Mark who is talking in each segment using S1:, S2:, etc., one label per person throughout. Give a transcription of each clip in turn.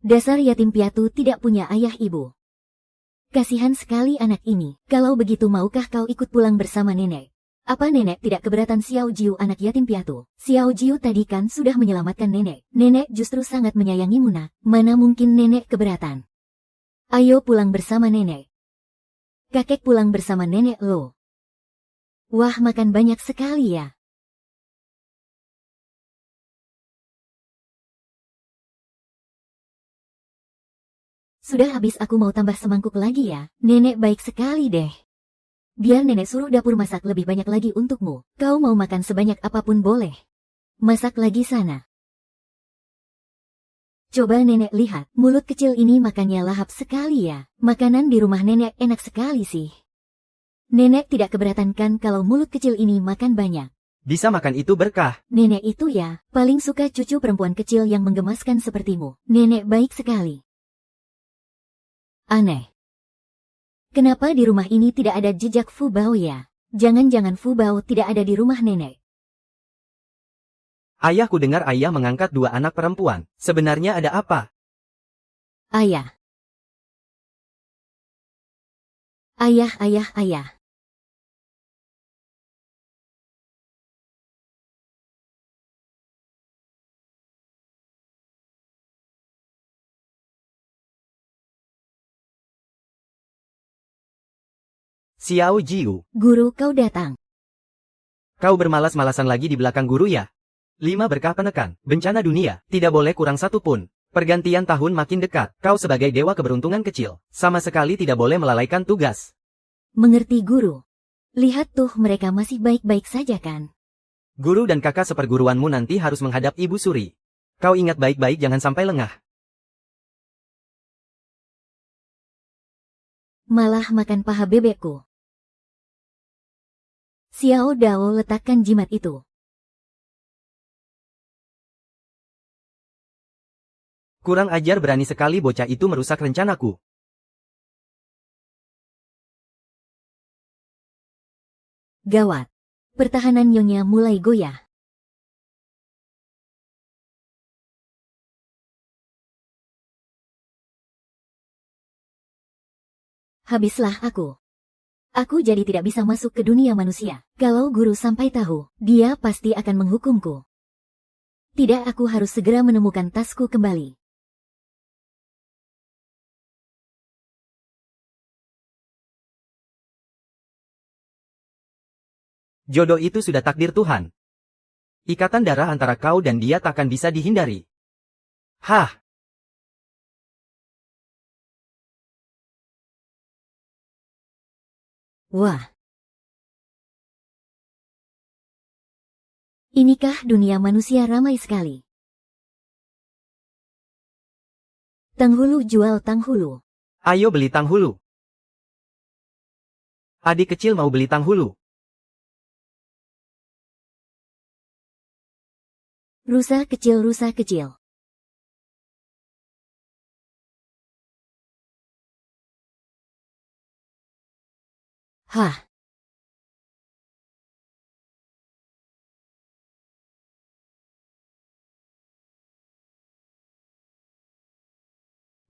S1: Dasar yatim piatu tidak punya ayah ibu. Kasihan sekali anak ini. Kalau begitu maukah kau ikut pulang bersama nenek? Apa nenek tidak keberatan Xiao Jiu anak yatim piatu? Xiao Jiu tadi kan sudah menyelamatkan nenek. Nenek justru sangat menyayangimu nak. Mana mungkin nenek keberatan? Ayo pulang bersama nenek. Kakek pulang bersama nenek lo. Wah, makan banyak sekali ya. Sudah habis, aku mau tambah semangkuk lagi ya. Nenek baik sekali deh. Biar nenek suruh dapur masak lebih banyak lagi untukmu. Kau mau makan sebanyak apapun boleh. Masak lagi sana. Coba nenek lihat, mulut kecil ini makannya lahap sekali ya. Makanan di rumah nenek enak sekali sih. Nenek tidak keberatan kan kalau mulut kecil ini makan banyak.
S2: Bisa makan itu berkah.
S1: Nenek itu ya, paling suka cucu perempuan kecil yang menggemaskan sepertimu. Nenek baik sekali. Aneh. Kenapa di rumah ini tidak ada jejak Fu Bao ya? Jangan-jangan Fu Bao tidak ada di rumah nenek.
S2: Ayahku dengar ayah mengangkat 2 anak perempuan. Sebenarnya ada apa?
S1: Ayah. Ayah.
S2: Xiao Jiu,
S1: Guru, kau datang.
S2: kau bermalas-malasan lagi di belakang guru ya? 5 berkah penekan, bencana dunia, tidak boleh kurang satu pun. Pergantian tahun makin dekat, kau sebagai dewa keberuntungan kecil, sama sekali tidak boleh melalaikan tugas.
S1: Mengerti guru. Lihat tuh, mereka masih baik-baik saja kan?
S2: Guru dan kakak seperguruanmu nanti harus menghadap Ibu Suri. Kau ingat baik-baik, jangan sampai lengah.
S1: Malah makan paha bebekku. Xiao Dao, letakkan jimat itu.
S2: Kurang ajar, berani sekali bocah itu merusak rencanaku.
S1: Gawat. Pertahanan Nyonya mulai goyah. Habislah aku. Aku jadi tidak bisa masuk ke dunia manusia. Kalau guru sampai tahu, dia pasti akan menghukumku. Tidak, aku harus segera menemukan tasku kembali.
S2: Jodoh itu sudah takdir Tuhan. Ikatan darah antara kau dan dia takkan bisa dihindari. Hah?
S1: Wah. Inikah dunia manusia ramai sekali. Tanghulu jual tanghulu.
S2: Ayo beli tanghulu. Adik kecil mau beli tanghulu.
S1: Rusa kecil, rusa kecil. Hah.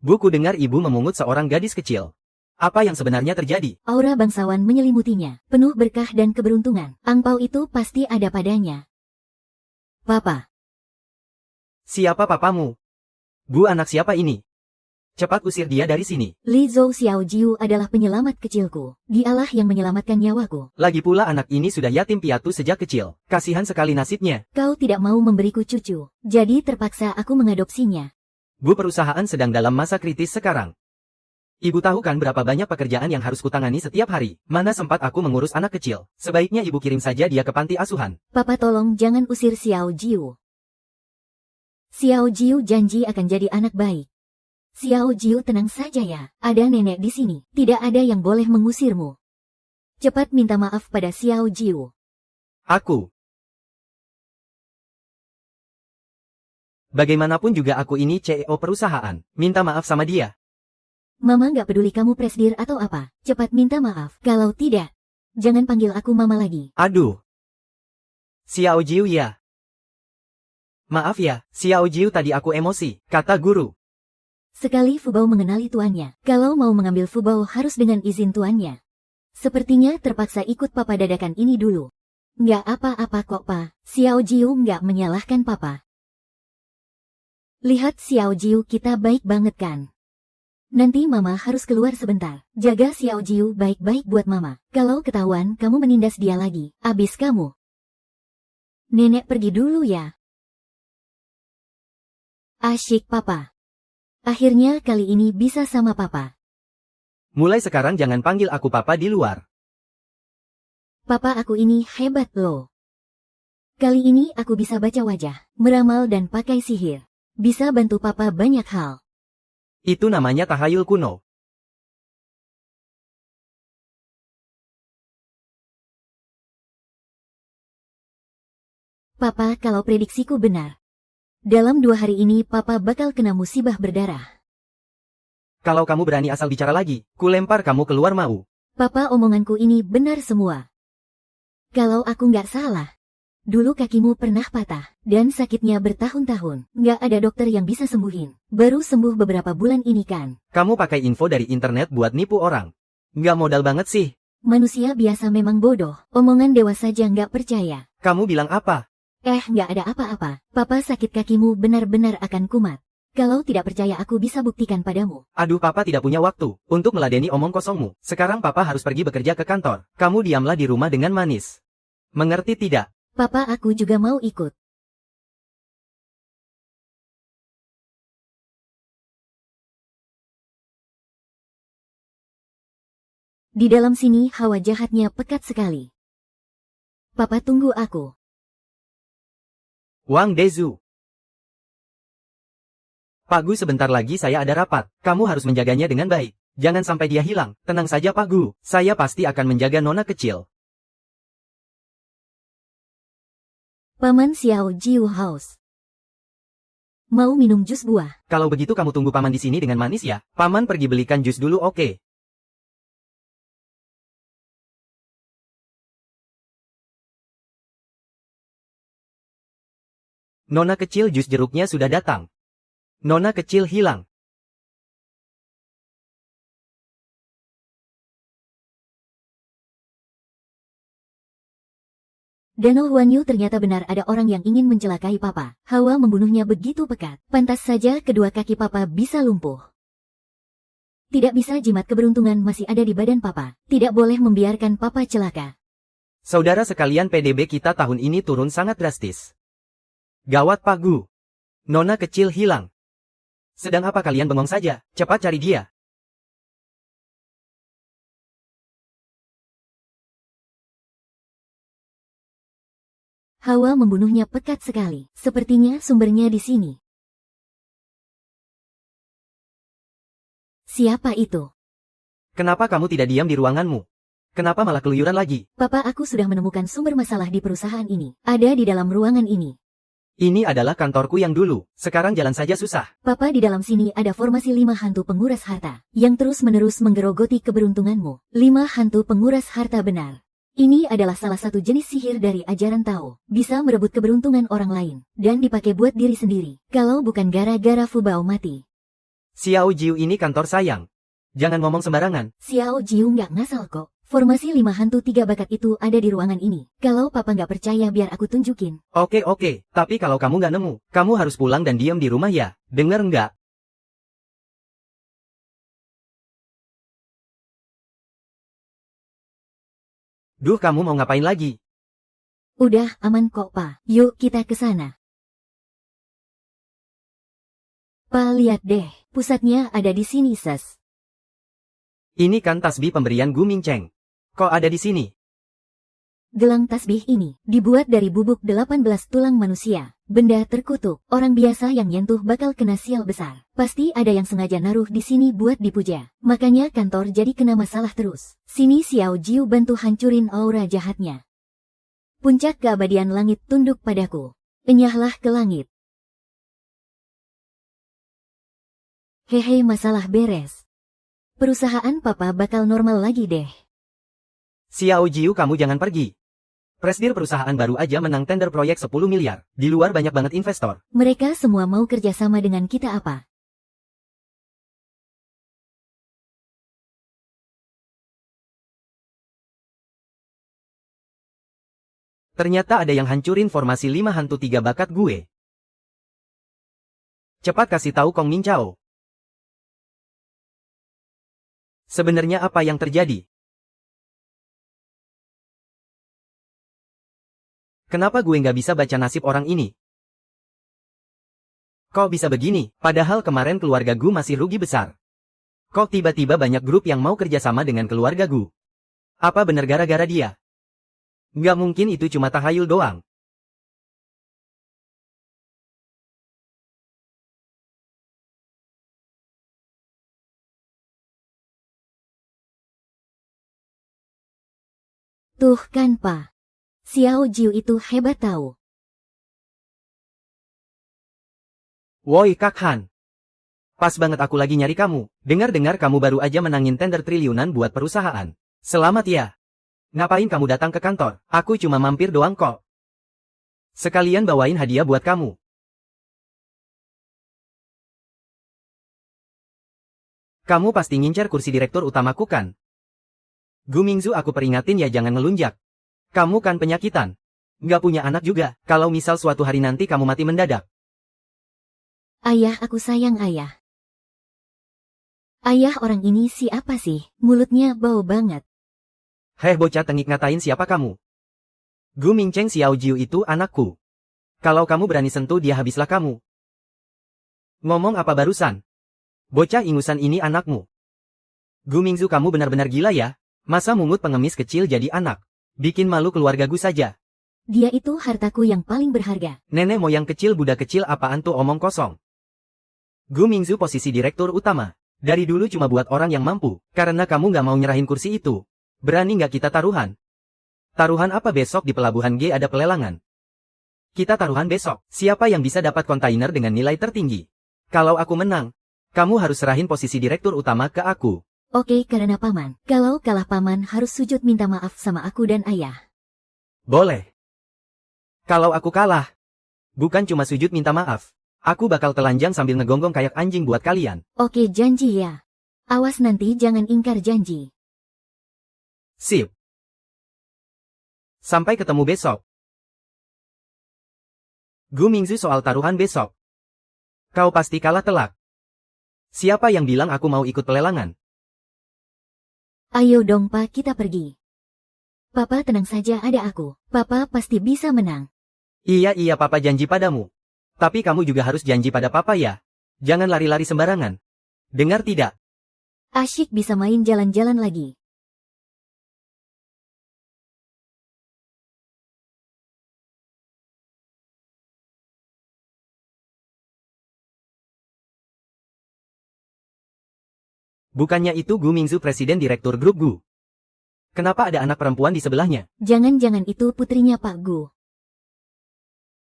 S2: Buku dengar ibu memungut seorang gadis kecil. Apa yang sebenarnya terjadi?
S1: Aura bangsawan menyelimutinya, penuh berkah dan keberuntungan. Angpau itu pasti ada padanya. Papa.
S2: Siapa papamu? Bu, anak siapa ini? Cepat usir dia dari sini.
S1: Li Zhou Xiao Jiu adalah penyelamat kecilku. Dialah yang menyelamatkan nyawaku.
S2: Lagi pula anak ini sudah yatim piatu sejak kecil. Kasihan sekali nasibnya.
S1: Kau tidak mau memberiku cucu, jadi terpaksa aku mengadopsinya.
S2: Bu, perusahaan sedang dalam masa kritis sekarang. Ibu tahu kan berapa banyak pekerjaan yang harus kutangani setiap hari. Mana sempat aku mengurus anak kecil. Sebaiknya ibu kirim saja dia ke panti asuhan.
S1: Papa, tolong jangan usir Xiao Jiu. Xiao Jiu janji akan jadi anak baik. Xiao Jiu, tenang saja ya. Ada nenek di sini. Tidak ada yang boleh mengusirmu. Cepat minta maaf pada Xiao Jiu.
S2: Aku. Bagaimanapun juga aku ini CEO perusahaan. Minta maaf sama dia.
S1: Mama nggak peduli kamu presdir atau apa. Cepat minta maaf. Kalau tidak, jangan panggil aku mama lagi.
S2: Aduh. Xiao Jiu ya. Maaf ya, Xiao Jiu, tadi aku emosi, kata guru.
S1: Sekali Fubao mengenali tuannya, kalau mau mengambil Fubao harus dengan izin tuannya. Sepertinya terpaksa ikut papa dadakan ini dulu. Nggak apa-apa kok pa, Xiao Jiu nggak menyalahkan papa. Lihat Xiao Jiu kita baik banget kan? Nanti mama harus keluar sebentar. Jaga Xiao Jiu baik-baik buat mama. Kalau ketahuan kamu menindas dia lagi, abis kamu. Nenek pergi dulu ya. Asyik papa. Akhirnya kali ini bisa sama papa.
S2: Mulai sekarang jangan panggil aku papa di luar.
S1: Papa aku ini hebat loh. Kali ini aku bisa baca wajah, meramal dan pakai sihir. Bisa bantu papa banyak hal.
S2: Itu namanya tahayul kuno.
S1: Papa, kalau prediksiku benar. Dalam 2 hari ini papa bakal kena musibah berdarah.
S2: Kalau kamu berani asal bicara lagi, ku lempar kamu keluar mau.
S1: Papa, omonganku ini benar semua. Kalau aku nggak salah, dulu kakimu pernah patah, dan sakitnya bertahun-tahun. Nggak ada dokter yang bisa sembuhin. Baru sembuh beberapa bulan ini kan.
S2: Kamu pakai info dari internet buat nipu orang. Nggak modal banget sih.
S1: Manusia biasa memang bodoh. Omongan dewa saja nggak percaya.
S2: Kamu bilang apa?
S1: Nggak ada apa-apa. Papa, sakit kakimu benar-benar akan kumat. Kalau tidak percaya aku bisa buktikan padamu.
S2: Aduh, papa tidak punya waktu untuk meladeni omong kosongmu. Sekarang papa harus pergi bekerja ke kantor. Kamu diamlah di rumah dengan manis. Mengerti tidak?
S1: Papa, aku juga mau ikut. Di dalam sini hawa jahatnya pekat sekali. Papa, tunggu aku.
S2: Wang Dezu. Pak Gu, sebentar lagi saya ada rapat. Kamu harus menjaganya dengan baik. Jangan sampai dia hilang. Tenang saja Pak Gu. Saya pasti akan menjaga nona kecil.
S1: Paman Xiao Jiu House. Mau minum jus buah?
S2: Kalau begitu kamu tunggu paman di sini dengan manis ya. Paman pergi belikan jus dulu, oke? Nona kecil, jus jeruknya sudah datang. Nona kecil hilang.
S1: Danau Huanyu, ternyata benar ada orang yang ingin mencelakai papa. Hawa membunuhnya begitu pekat. Pantas saja kedua kaki papa bisa lumpuh. Tidak bisa, jimat keberuntungan masih ada di badan papa. Tidak boleh membiarkan papa celaka.
S2: Saudara sekalian, PDB kita tahun ini turun sangat drastis. Gawat Pak Gu. Nona kecil hilang. Sedang apa kalian bengong saja? Cepat cari dia.
S1: Hawa membunuhnya pekat sekali. Sepertinya sumbernya di sini. Siapa itu?
S2: Kenapa kamu tidak diam di ruanganmu? Kenapa malah keluyuran lagi?
S1: Papa, aku sudah menemukan sumber masalah di perusahaan ini. Ada di dalam ruangan ini.
S2: Ini adalah kantorku yang dulu. Sekarang jalan saja susah.
S1: Papa, di dalam sini ada formasi 5 hantu penguras harta, yang terus-menerus menggerogoti keberuntunganmu. 5 hantu penguras harta benar. Ini adalah salah satu jenis sihir dari ajaran Tao. Bisa merebut keberuntungan orang lain, dan dipakai buat diri sendiri. Kalau bukan gara-gara Fubao mati.
S2: Xiao Jiu, ini kantor sayang. Jangan ngomong sembarangan.
S1: Xiao Jiu nggak ngasal kok. Formasi 5 hantu 3 bakat itu ada di ruangan ini. Kalau papa nggak percaya biar aku tunjukin.
S2: Oke, tapi kalau kamu nggak nemu, kamu harus pulang dan diam di rumah ya. Dengar nggak? Duh, kamu mau ngapain lagi?
S1: Udah, aman kok pa. Yuk kita ke sana. Pa, lihat deh. Pusatnya ada di sini, Ses.
S2: Ini kan tasbih pemberian Gu Mingcheng. Kok ada di sini?
S1: Gelang tasbih ini dibuat dari bubuk 18 tulang manusia. Benda terkutuk. Orang biasa yang nyentuh bakal kena sial besar. Pasti ada yang sengaja naruh di sini buat dipuja. Makanya kantor jadi kena masalah terus. Sini Xiao Jiu bantu hancurin aura jahatnya. Puncak keabadian langit tunduk padaku. Enyahlah ke langit. Hehe, masalah beres. Perusahaan papa bakal normal lagi deh.
S2: Xiao Jiu, kamu jangan pergi. Presdir perusahaan baru aja menang tender proyek 10 miliar. Di luar banyak banget investor.
S1: Mereka semua mau kerjasama dengan kita apa?
S2: Ternyata ada yang hancurin formasi 5 hantu 3 bakat gue. Cepat kasih tahu Kong Min Chao. Sebenarnya apa yang terjadi? Kenapa gue nggak bisa baca nasib orang ini? Kok bisa begini? Padahal kemarin keluarga gue masih rugi besar. Kok tiba-tiba banyak grup yang mau kerjasama dengan keluarga gue? Apa benar gara-gara dia? Nggak mungkin itu cuma tahayul doang.
S1: Tuh kan Pa. Xiao Jiu itu hebat tahu.
S2: Woi Kak Han. Pas banget aku lagi nyari kamu. Dengar-dengar kamu baru aja menangin tender triliunan buat perusahaan. Selamat ya. Ngapain kamu datang ke kantor? Aku cuma mampir doang kok. Sekalian bawain hadiah buat kamu. Kamu pasti ngincar kursi direktur utamaku kan? Gu Mingzu aku peringatin ya jangan ngelunjak. Kamu kan penyakitan. Nggak punya anak juga. Kalau misal suatu hari nanti kamu mati mendadak.
S1: Ayah, aku sayang ayah. Ayah, orang ini siapa sih? Mulutnya bau banget.
S2: Heh bocah tengik, ngatain siapa kamu? Gu Mingcheng Xiao Jiu itu anakku. Kalau kamu berani sentuh dia habislah kamu. Ngomong apa barusan? Bocah ingusan ini anakmu. Gu Mingzu, kamu benar-benar gila ya? Masa mungut pengemis kecil jadi anak? Bikin malu keluarga gue saja.
S1: Dia itu hartaku yang paling berharga.
S2: Nenek moyang kecil budak kecil apaan tuh omong kosong. Gu Mingzu posisi direktur utama. Dari dulu cuma buat orang yang mampu. Karena kamu nggak mau nyerahin kursi itu. Berani nggak kita taruhan? Taruhan apa? Besok di Pelabuhan G ada pelelangan. Kita taruhan besok. Siapa yang bisa dapat kontainer dengan nilai tertinggi? Kalau aku menang, kamu harus serahin posisi direktur utama ke aku.
S1: Oke, karena Paman. Kalau kalah Paman harus sujud minta maaf sama aku dan ayah.
S2: Boleh. Kalau aku kalah, bukan cuma sujud minta maaf. Aku bakal telanjang sambil ngegonggong kayak anjing buat kalian.
S1: Oke, janji ya. Awas nanti jangan ingkar janji.
S2: Sip. Sampai ketemu besok. Gu Mingzu, soal taruhan besok. Kau pasti kalah telak. Siapa yang bilang aku mau ikut pelelangan?
S1: Ayo dong Pa, kita pergi. Papa tenang saja, ada aku. Papa pasti bisa menang.
S2: Iya Papa janji padamu. Tapi kamu juga harus janji pada Papa ya. Jangan lari-lari sembarangan. Dengar tidak?
S1: Asyik bisa main jalan-jalan lagi.
S2: Bukannya itu Gu Mingzu presiden direktur grup Gu. Kenapa ada anak perempuan di sebelahnya?
S1: Jangan-jangan itu putrinya Pak Gu.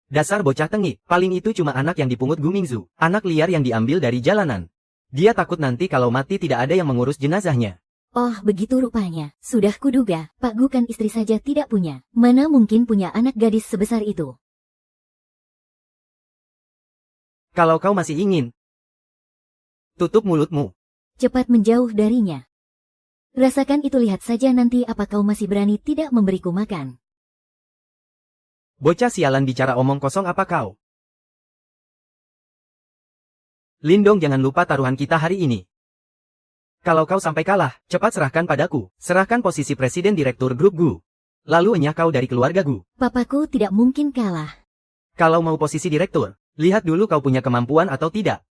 S2: Dasar bocah tengik, paling itu cuma anak yang dipungut Gu Mingzu, anak liar yang diambil dari jalanan. Dia takut nanti kalau mati tidak ada yang mengurus jenazahnya.
S1: Oh, begitu rupanya. Sudah kuduga, Pak Gu kan istri saja tidak punya. Mana mungkin punya anak gadis sebesar itu?
S2: Kalau kau masih ingin, tutup mulutmu.
S1: Cepat menjauh darinya. Rasakan itu, lihat saja nanti apa kau masih berani tidak memberiku makan.
S2: Bocah sialan bicara omong kosong apa kau? Lindong, jangan lupa taruhan kita hari ini. Kalau kau sampai kalah, cepat serahkan padaku. Serahkan posisi presiden direktur grup Gu. Lalu enyah kau dari keluarga Gu.
S1: Papaku tidak mungkin kalah.
S2: Kalau mau posisi direktur, lihat dulu kau punya kemampuan atau tidak.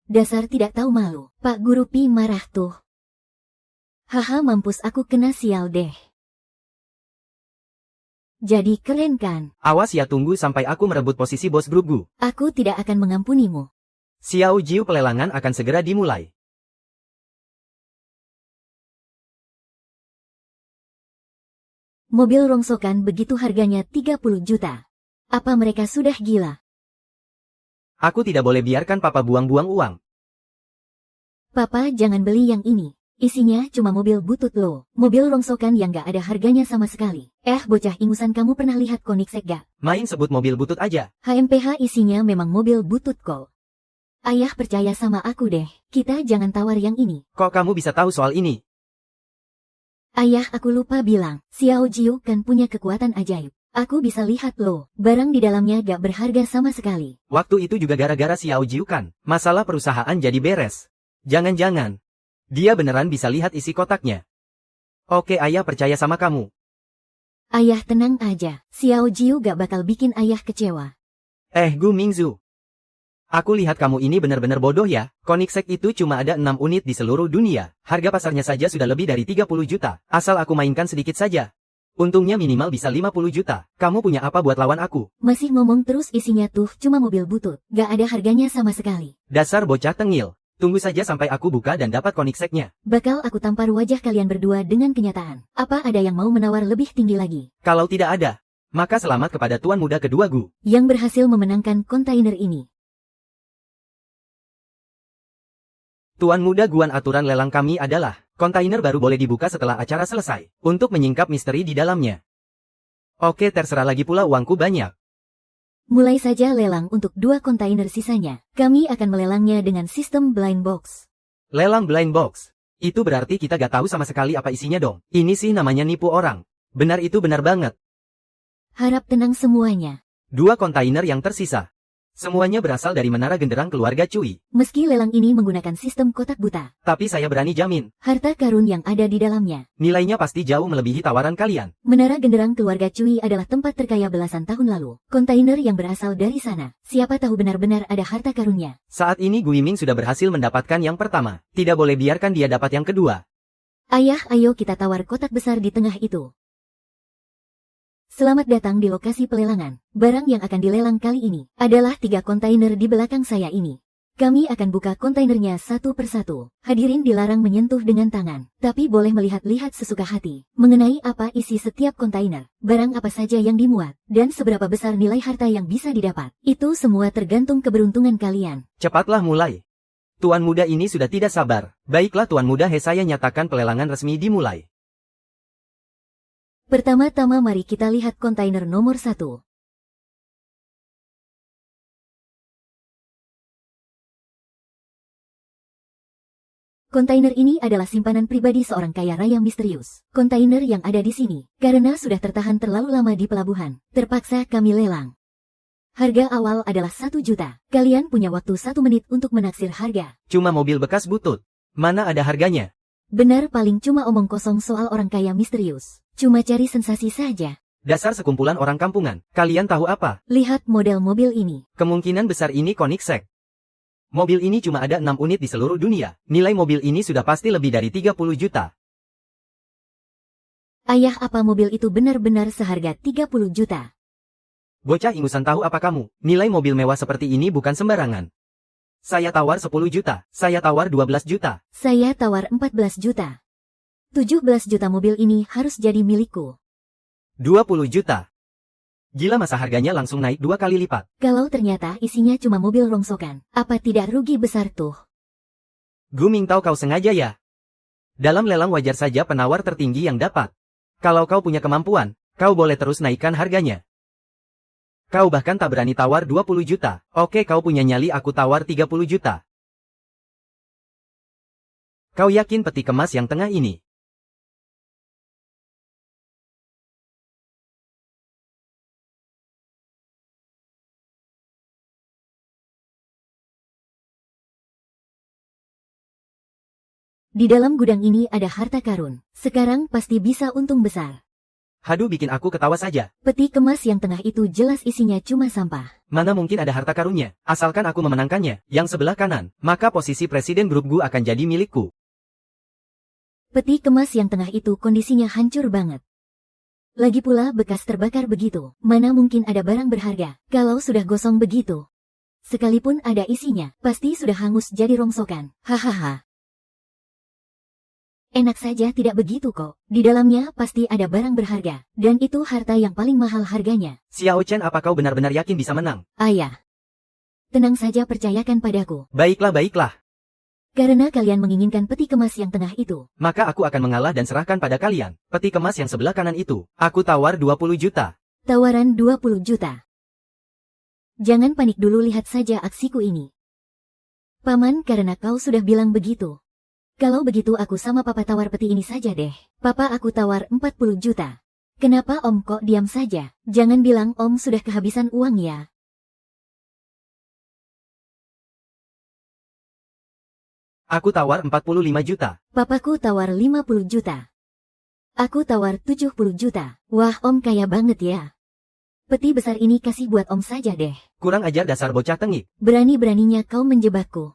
S1: Dasar tidak tahu malu. Pak Guru Pi marah tuh. Haha, mampus aku kena sial deh. Jadi keren kan?
S2: Awas ya, tunggu sampai aku merebut posisi bos grup Gu.
S1: Aku tidak akan mengampunimu.
S2: Xiao Jiu, pelelangan akan segera dimulai.
S1: Mobil rongsokan begitu harganya 30 juta. Apa mereka sudah gila?
S2: Aku tidak boleh biarkan Papa buang-buang uang.
S1: Papa jangan beli yang ini. Isinya cuma mobil butut lo. Mobil rongsokan yang gak ada harganya sama sekali. Bocah ingusan, kamu pernah lihat Koenigsegg gak?
S2: Main sebut mobil butut aja.
S1: HMPH isinya memang mobil butut kok. Ayah percaya sama aku deh. Kita jangan tawar yang ini.
S2: Kok kamu bisa tahu soal ini?
S1: Ayah, aku lupa bilang, Xiao Jiu kan punya kekuatan ajaib. Aku bisa lihat loh, barang di dalamnya gak berharga sama sekali.
S2: Waktu itu juga gara-gara Xiao Jiu kan, masalah perusahaan jadi beres. Jangan-jangan, dia beneran bisa lihat isi kotaknya. Oke, ayah percaya sama kamu.
S1: Ayah tenang aja, Xiao Jiu gak bakal bikin ayah kecewa.
S2: Gu Mingzu. Aku lihat kamu ini benar-benar bodoh ya, Koenigsegg itu cuma ada 6 unit di seluruh dunia, harga pasarnya saja sudah lebih dari 30 juta, asal aku mainkan sedikit saja. Untungnya minimal bisa 50 juta, kamu punya apa buat lawan aku?
S1: Masih ngomong terus, isinya tuh cuma mobil butut, gak ada harganya sama sekali.
S2: Dasar bocah tengil, tunggu saja sampai aku buka dan dapat Koenigsegg-nya.
S1: Bakal aku tampar wajah kalian berdua dengan kenyataan. Apa ada yang mau menawar lebih tinggi lagi?
S2: Kalau tidak ada, maka selamat kepada tuan muda kedua Gu,
S1: yang berhasil memenangkan kontainer ini.
S2: Tuan muda Guan, aturan lelang kami adalah, kontainer baru boleh dibuka setelah acara selesai, untuk menyingkap misteri di dalamnya. Oke, terserah, lagi pula uangku banyak.
S1: Mulai saja lelang untuk 2 kontainer sisanya. Kami akan melelangnya dengan sistem blind box.
S2: Lelang blind box? Itu berarti kita gak tahu sama sekali apa isinya dong. Ini sih namanya nipu orang. Benar, itu benar banget.
S1: Harap tenang semuanya.
S2: 2 kontainer yang tersisa. Semuanya berasal dari menara genderang keluarga Cui.
S1: Meski lelang ini menggunakan sistem kotak buta,
S2: tapi saya berani jamin,
S1: harta karun yang ada di dalamnya
S2: nilainya pasti jauh melebihi tawaran kalian.
S1: Menara genderang keluarga Cui adalah tempat terkaya belasan tahun lalu. Kontainer yang berasal dari sana, siapa tahu benar-benar ada harta karunnya.
S2: Saat ini Gu Yiming sudah berhasil mendapatkan yang pertama. Tidak boleh biarkan dia dapat yang kedua.
S1: Ayah, ayo kita tawar kotak besar di tengah itu. Selamat datang di lokasi pelelangan. Barang yang akan dilelang kali ini adalah 3 kontainer di belakang saya ini. Kami akan buka kontainernya satu persatu. Hadirin dilarang menyentuh dengan tangan, tapi boleh melihat-lihat sesuka hati mengenai apa isi setiap kontainer, barang apa saja yang dimuat, dan seberapa besar nilai harta yang bisa didapat. Itu semua tergantung keberuntungan kalian.
S2: Cepatlah mulai. Tuan muda ini sudah tidak sabar. Baiklah Tuan muda, saya nyatakan pelelangan resmi dimulai.
S1: Pertama-tama mari kita lihat kontainer nomor 1. Kontainer ini adalah simpanan pribadi seorang kaya raya misterius. Kontainer yang ada di sini, karena sudah tertahan terlalu lama di pelabuhan, terpaksa kami lelang. Harga awal adalah 1 juta. Kalian punya waktu 1 menit untuk menaksir harga.
S2: Cuma mobil bekas butut. Mana ada harganya?
S1: Benar, paling cuma omong kosong soal orang kaya misterius. Cuma cari sensasi saja.
S2: Dasar sekumpulan orang kampungan. Kalian tahu apa?
S1: Lihat model mobil ini.
S2: Kemungkinan besar ini Koenigsegg. Mobil ini cuma ada 6 unit di seluruh dunia. Nilai mobil ini sudah pasti lebih dari 30 juta.
S1: Ayah, apa mobil itu benar-benar seharga 30 juta?
S2: Bocah ingusan, tahu apa kamu? Nilai mobil mewah seperti ini bukan sembarangan. Saya tawar 10 juta. Saya tawar 12 juta.
S1: Saya tawar 14 juta. 17 juta mobil ini harus jadi milikku.
S2: 20 juta. Gila, masa harganya langsung naik 2 kali lipat.
S1: Kalau ternyata isinya cuma mobil rongsokan, apa tidak rugi besar tuh?
S2: Gu Ming, tahu kau sengaja ya? Dalam lelang wajar saja penawar tertinggi yang dapat. Kalau kau punya kemampuan, kau boleh terus naikkan harganya. Kau bahkan tak berani tawar 20 juta. Oke, kau punya nyali, aku tawar 30 juta. Kau yakin peti kemas yang tengah ini?
S1: Di dalam gudang ini ada harta karun. Sekarang pasti bisa untung besar.
S2: Haduh, bikin aku ketawa saja.
S1: Peti kemas yang tengah itu jelas isinya cuma sampah.
S2: Mana mungkin ada harta karunnya? Asalkan aku memenangkannya. Yang sebelah kanan, maka posisi presiden grup Gu akan jadi milikku.
S1: Peti kemas yang tengah itu kondisinya hancur banget. Lagi pula bekas terbakar begitu. Mana mungkin ada barang berharga kalau sudah gosong begitu? Sekalipun ada isinya, pasti sudah hangus jadi rongsokan. Hahaha. Enak saja, tidak begitu kok. Di dalamnya pasti ada barang berharga, dan itu harta yang paling mahal harganya.
S2: Xiao Chen, apa kau benar-benar yakin bisa menang?
S1: Ayah. Tenang saja, percayakan padaku.
S2: Baiklah, baiklah.
S1: Karena kalian menginginkan peti kemas yang tengah itu,
S2: maka aku akan mengalah dan serahkan pada kalian. Peti kemas yang sebelah kanan itu, aku tawar 20 juta.
S1: Tawaran 20 juta. Jangan panik dulu, lihat saja aksiku ini. Paman, karena kau sudah bilang begitu, Kalau begitu aku sama papa tawar peti ini saja deh. Papa aku tawar 40 juta. Kenapa om kok diam saja? Jangan bilang om sudah kehabisan uang ya.
S2: Aku tawar 45 juta.
S1: Papaku tawar 50 juta. Aku tawar 70 juta. Wah om kaya banget ya. Peti besar ini kasih buat om saja deh.
S2: Kurang ajar dasar bocah tengik.
S1: Berani-beraninya kau menjebakku.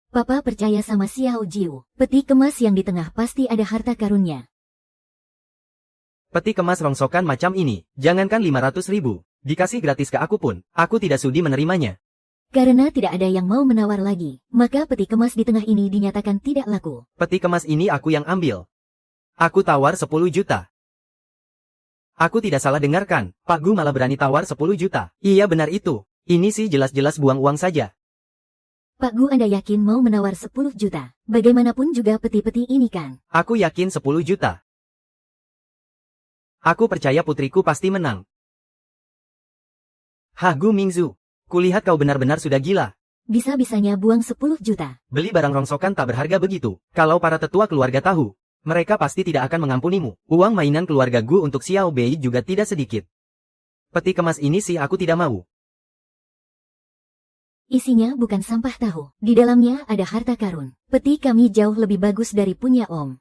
S1: Papa percaya sama Xiao Jiu. Peti kemas yang di tengah pasti ada harta karunnya.
S2: Peti kemas rongsokan macam ini, jangankan 500 ribu, dikasih gratis ke aku pun, aku tidak sudi menerimanya.
S1: Karena tidak ada yang mau menawar lagi, maka peti kemas di tengah ini dinyatakan tidak laku.
S2: Peti kemas ini aku yang ambil. Aku tawar 10 juta. Aku tidak salah dengarkan, Pak Gu malah berani tawar 10 juta. Iya benar itu, ini sih jelas-jelas buang uang saja.
S1: Pak Gu Anda yakin mau menawar 10 juta? Bagaimanapun juga peti-peti ini kan.
S2: Aku yakin 10 juta. Aku percaya putriku pasti menang. Hah Gu Mingzu, kulihat kau benar-benar sudah gila.
S1: Bisa-bisanya buang 10 juta.
S2: Beli barang rongsokan tak berharga begitu. Kalau para tetua keluarga tahu, mereka pasti tidak akan mengampunimu. Uang mainan keluarga Gu untuk Xiao Bei juga tidak sedikit. Peti kemas ini sih aku tidak mau.
S1: Isinya bukan sampah tahu. Di dalamnya ada harta karun. Peti kami jauh lebih bagus dari punya om.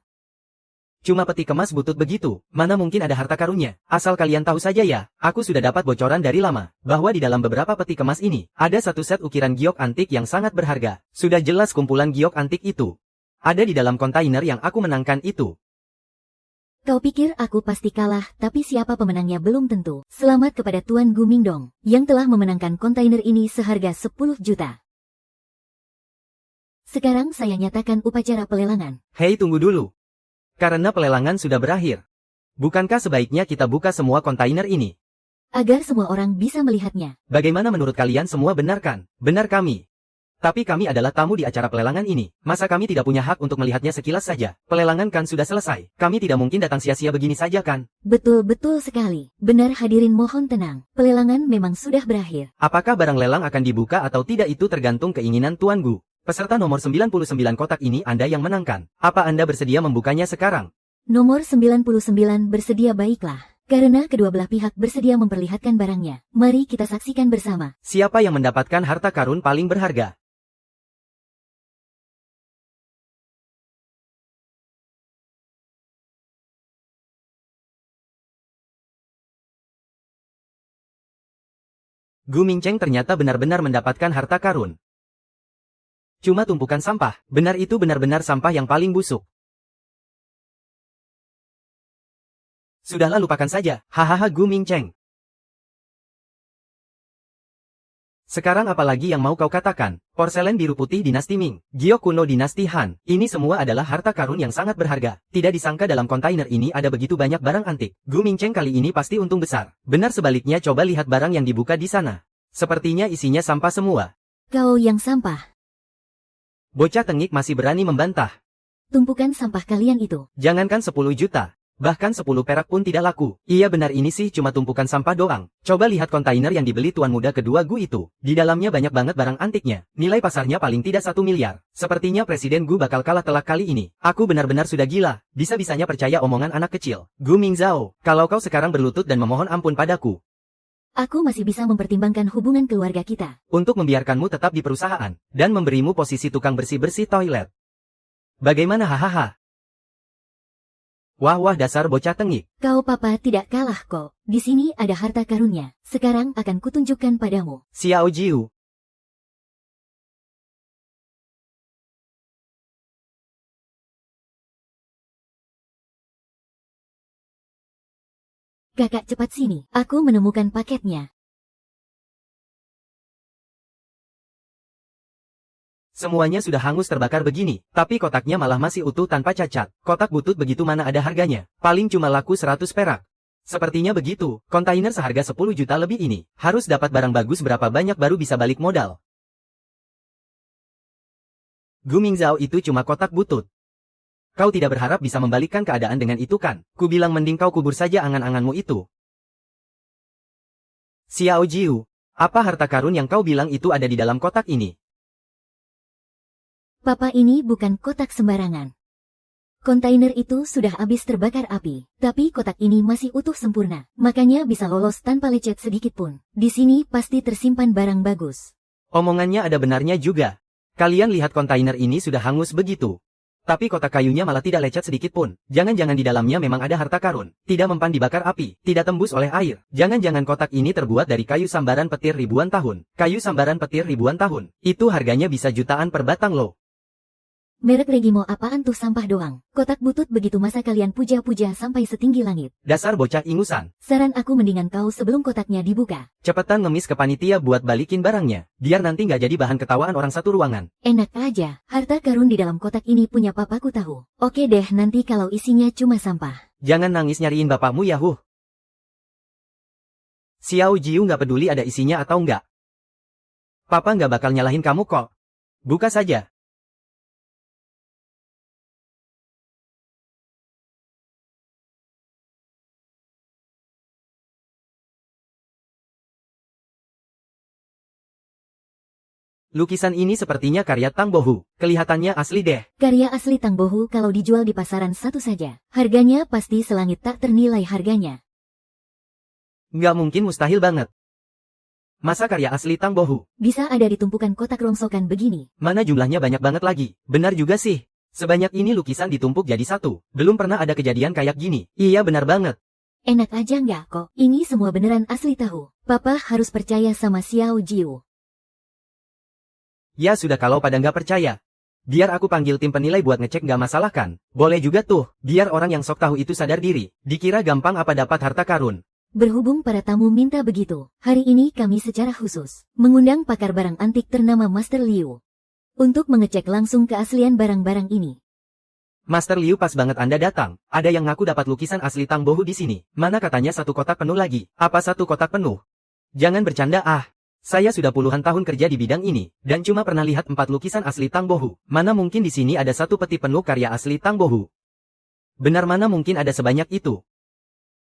S2: Cuma peti kemas butut begitu, mana mungkin ada harta karunnya. Asal kalian tahu saja ya, aku sudah dapat bocoran dari lama, bahwa di dalam beberapa peti kemas ini, ada satu set ukiran giok antik yang sangat berharga. Sudah jelas kumpulan giok antik itu ada di dalam kontainer yang aku menangkan itu.
S1: Kau pikir aku pasti kalah, tapi siapa pemenangnya belum tentu. Selamat kepada Tuan Gu Mingdong, yang telah memenangkan kontainer ini seharga 10 juta. Sekarang saya nyatakan upacara pelelangan.
S2: Hei tunggu dulu. Karena pelelangan sudah berakhir. Bukankah sebaiknya kita buka semua kontainer ini?
S1: Agar semua orang bisa melihatnya.
S2: Bagaimana menurut kalian semua benar kan? Benar kami. Tapi kami adalah tamu di acara pelelangan ini. Masa kami tidak punya hak untuk melihatnya sekilas saja? Pelelangan kan sudah selesai. Kami tidak mungkin datang sia-sia begini saja kan?
S1: Betul-betul sekali. Benar hadirin mohon tenang. Pelelangan memang sudah berakhir.
S2: Apakah barang lelang akan dibuka atau tidak itu tergantung keinginan Tuan Gu. Peserta nomor 99 kotak ini Anda yang menangkan. Apa Anda bersedia membukanya sekarang?
S1: Nomor 99 bersedia baiklah. Karena kedua belah pihak bersedia memperlihatkan barangnya. Mari kita saksikan bersama.
S2: Siapa yang mendapatkan harta karun paling berharga? Gu Mingcheng ternyata benar-benar mendapatkan harta karun. Cuma tumpukan sampah, benar itu benar-benar sampah yang paling busuk. Sudahlah lupakan saja, hahaha Gu Mingcheng. Sekarang apalagi yang mau kau katakan? Porselen biru putih dinasti Ming, giok kuno dinasti Han, ini semua adalah harta karun yang sangat berharga. Tidak disangka dalam kontainer ini ada begitu banyak barang antik. Gu Mingcheng kali ini pasti untung besar. Benar sebaliknya coba lihat barang yang dibuka di sana. Sepertinya isinya sampah semua.
S1: Kau yang sampah.
S2: Bocah tengik masih berani membantah.
S1: Tumpukan sampah kalian itu.
S2: Jangankan 10 juta. Bahkan 10 perak pun tidak laku. Iya benar ini sih cuma tumpukan sampah doang. Coba lihat kontainer yang dibeli tuan muda kedua Gu itu. Di dalamnya banyak banget barang antiknya. Nilai pasarnya paling tidak 1 miliar. Sepertinya Presiden Gu bakal kalah telak kali ini. Aku benar-benar sudah gila. Bisa-bisanya percaya omongan anak kecil. Gu Mingzhao, kalau kau sekarang berlutut dan memohon ampun padaku.
S1: Aku masih bisa mempertimbangkan hubungan keluarga kita.
S2: Untuk membiarkanmu tetap di perusahaan. Dan memberimu posisi tukang bersih-bersih toilet. Bagaimana hahaha? Wah dasar bocah tengik.
S1: Kau papa tidak kalah kok. Di sini ada harta karunnya. Sekarang akan kutunjukkan padamu.
S2: Xiao Jiu.
S1: Kakak cepat sini. Aku menemukan paketnya.
S2: Semuanya sudah hangus terbakar begini, tapi kotaknya malah masih utuh tanpa cacat. Kotak butut begitu mana ada harganya, paling cuma laku 100 perak. Sepertinya begitu, kontainer seharga 10 juta lebih ini, harus dapat barang bagus berapa banyak baru bisa balik modal. Gu Mingzhao itu cuma kotak butut. Kau tidak berharap bisa membalikkan keadaan dengan itu kan? Ku bilang mending kau kubur saja angan-anganmu itu. Xiao Jiu, apa harta karun yang kau bilang itu ada di dalam kotak ini?
S1: Papa, ini bukan kotak sembarangan. Kontainer itu sudah habis terbakar api, tapi kotak ini masih utuh sempurna, makanya bisa lolos tanpa lecet sedikit pun. Di sini pasti tersimpan barang bagus.
S2: Omongannya ada benarnya juga. Kalian lihat kontainer ini sudah hangus begitu. Tapi kotak kayunya malah tidak lecet sedikit pun. Jangan-jangan di dalamnya memang ada harta karun. Tidak mempan dibakar api, tidak tembus oleh air. Jangan-jangan kotak ini terbuat dari kayu sambaran petir ribuan tahun. Kayu sambaran petir ribuan tahun. Itu harganya bisa jutaan per batang loh.
S1: Merek Regimo apaan tuh, sampah doang. Kotak butut begitu masa kalian puja-puja sampai setinggi langit.
S2: Dasar bocah ingusan.
S1: Saran aku mendingan kau sebelum kotaknya dibuka.
S2: Cepetan ngemis ke panitia buat balikin barangnya. Biar nanti nggak jadi bahan ketawaan orang satu ruangan.
S1: Enak aja, harta karun di dalam kotak ini punya papaku tahu. Oke deh, nanti kalau isinya cuma sampah.
S2: Jangan nangis nyariin bapakmu ya huh. Xiao Jiu nggak peduli ada isinya atau nggak. Papa nggak bakal nyalahin kamu kok. Buka saja. Lukisan ini sepertinya karya Tang Bohu. Kelihatannya asli deh.
S1: Karya asli Tang Bohu kalau dijual di pasaran satu saja. Harganya pasti selangit tak ternilai harganya.
S2: Nggak mungkin, mustahil banget. Masa karya asli Tang Bohu?
S1: Bisa ada di tumpukan kotak rongsokan begini.
S2: Mana jumlahnya banyak banget lagi. Benar juga sih. Sebanyak ini lukisan ditumpuk jadi satu. Belum pernah ada kejadian kayak gini. Iya benar banget.
S1: Enak aja nggak kok? Ini semua beneran asli tahu. Papa harus percaya sama Xiao Jiu.
S2: Ya sudah, kalau pada nggak percaya. Biar aku panggil tim penilai buat ngecek, nggak masalah kan? Boleh juga tuh, biar orang yang sok tahu itu sadar diri. Dikira gampang apa dapat harta karun.
S1: Berhubung para tamu minta begitu, hari ini kami secara khusus mengundang pakar barang antik ternama Master Liu untuk mengecek langsung keaslian barang-barang ini.
S2: Master Liu, pas banget Anda datang. Ada yang ngaku dapat lukisan asli Tang Bohu di sini. Mana katanya satu kotak penuh lagi. Apa satu kotak penuh? Jangan bercanda ah. Saya sudah puluhan tahun kerja di bidang ini, dan cuma pernah lihat 4 lukisan asli Tang Bohu. Mana mungkin di sini ada satu peti penuh karya asli Tang Bohu? Benar, mana mungkin ada sebanyak itu?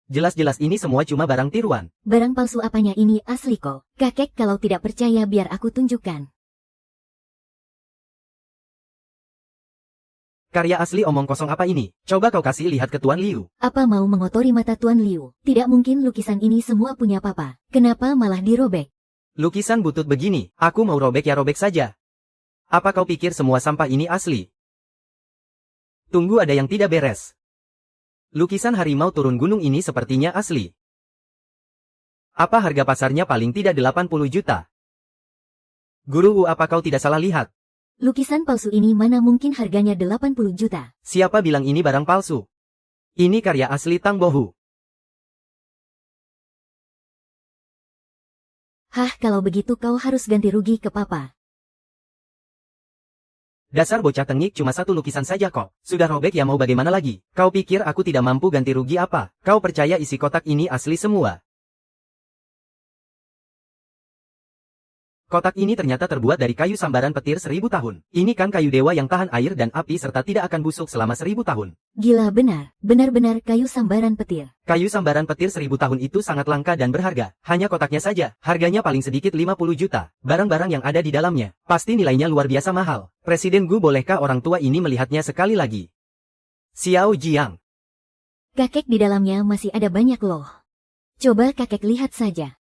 S2: Jelas-jelas ini semua cuma barang tiruan.
S1: Barang palsu apanya, ini asli kok. Kakek, kalau tidak percaya biar aku tunjukkan.
S2: Karya asli omong kosong apa ini? Coba kau kasih lihat ke Tuan Liu.
S1: Apa mau mengotori mata Tuan Liu? Tidak mungkin lukisan ini semua punya papa. Kenapa malah dirobek?
S2: Lukisan butut begini, aku mau robek ya robek saja. Apa kau pikir semua sampah ini asli? Tunggu, ada yang tidak beres. Lukisan harimau turun gunung ini sepertinya asli. Apa harga pasarnya paling tidak 80 juta? Guru, apa kau tidak salah lihat?
S1: Lukisan palsu ini mana mungkin harganya 80 juta?
S2: Siapa bilang ini barang palsu? Ini karya asli Tang Bohu.
S1: Hah, kalau begitu kau harus ganti rugi ke papa.
S2: Dasar bocah tengik, cuma satu lukisan saja kok. Sudah robek ya, mau bagaimana lagi? Kau pikir aku tidak mampu ganti rugi apa? Kau percaya isi kotak ini asli semua? Kotak ini ternyata terbuat dari kayu sambaran petir 1000 tahun. Ini kan kayu dewa yang tahan air dan api serta tidak akan busuk selama 1000 tahun.
S1: Gila benar, benar-benar kayu sambaran petir.
S2: Kayu sambaran petir 1000 tahun itu sangat langka dan berharga. Hanya kotaknya saja, harganya paling sedikit 50 juta. Barang-barang yang ada di dalamnya, pasti nilainya luar biasa mahal. Presiden Gu, bolehkah orang tua ini melihatnya sekali lagi? Xiao Jiang.
S1: Kakek, di dalamnya masih ada banyak loh. Coba kakek lihat saja.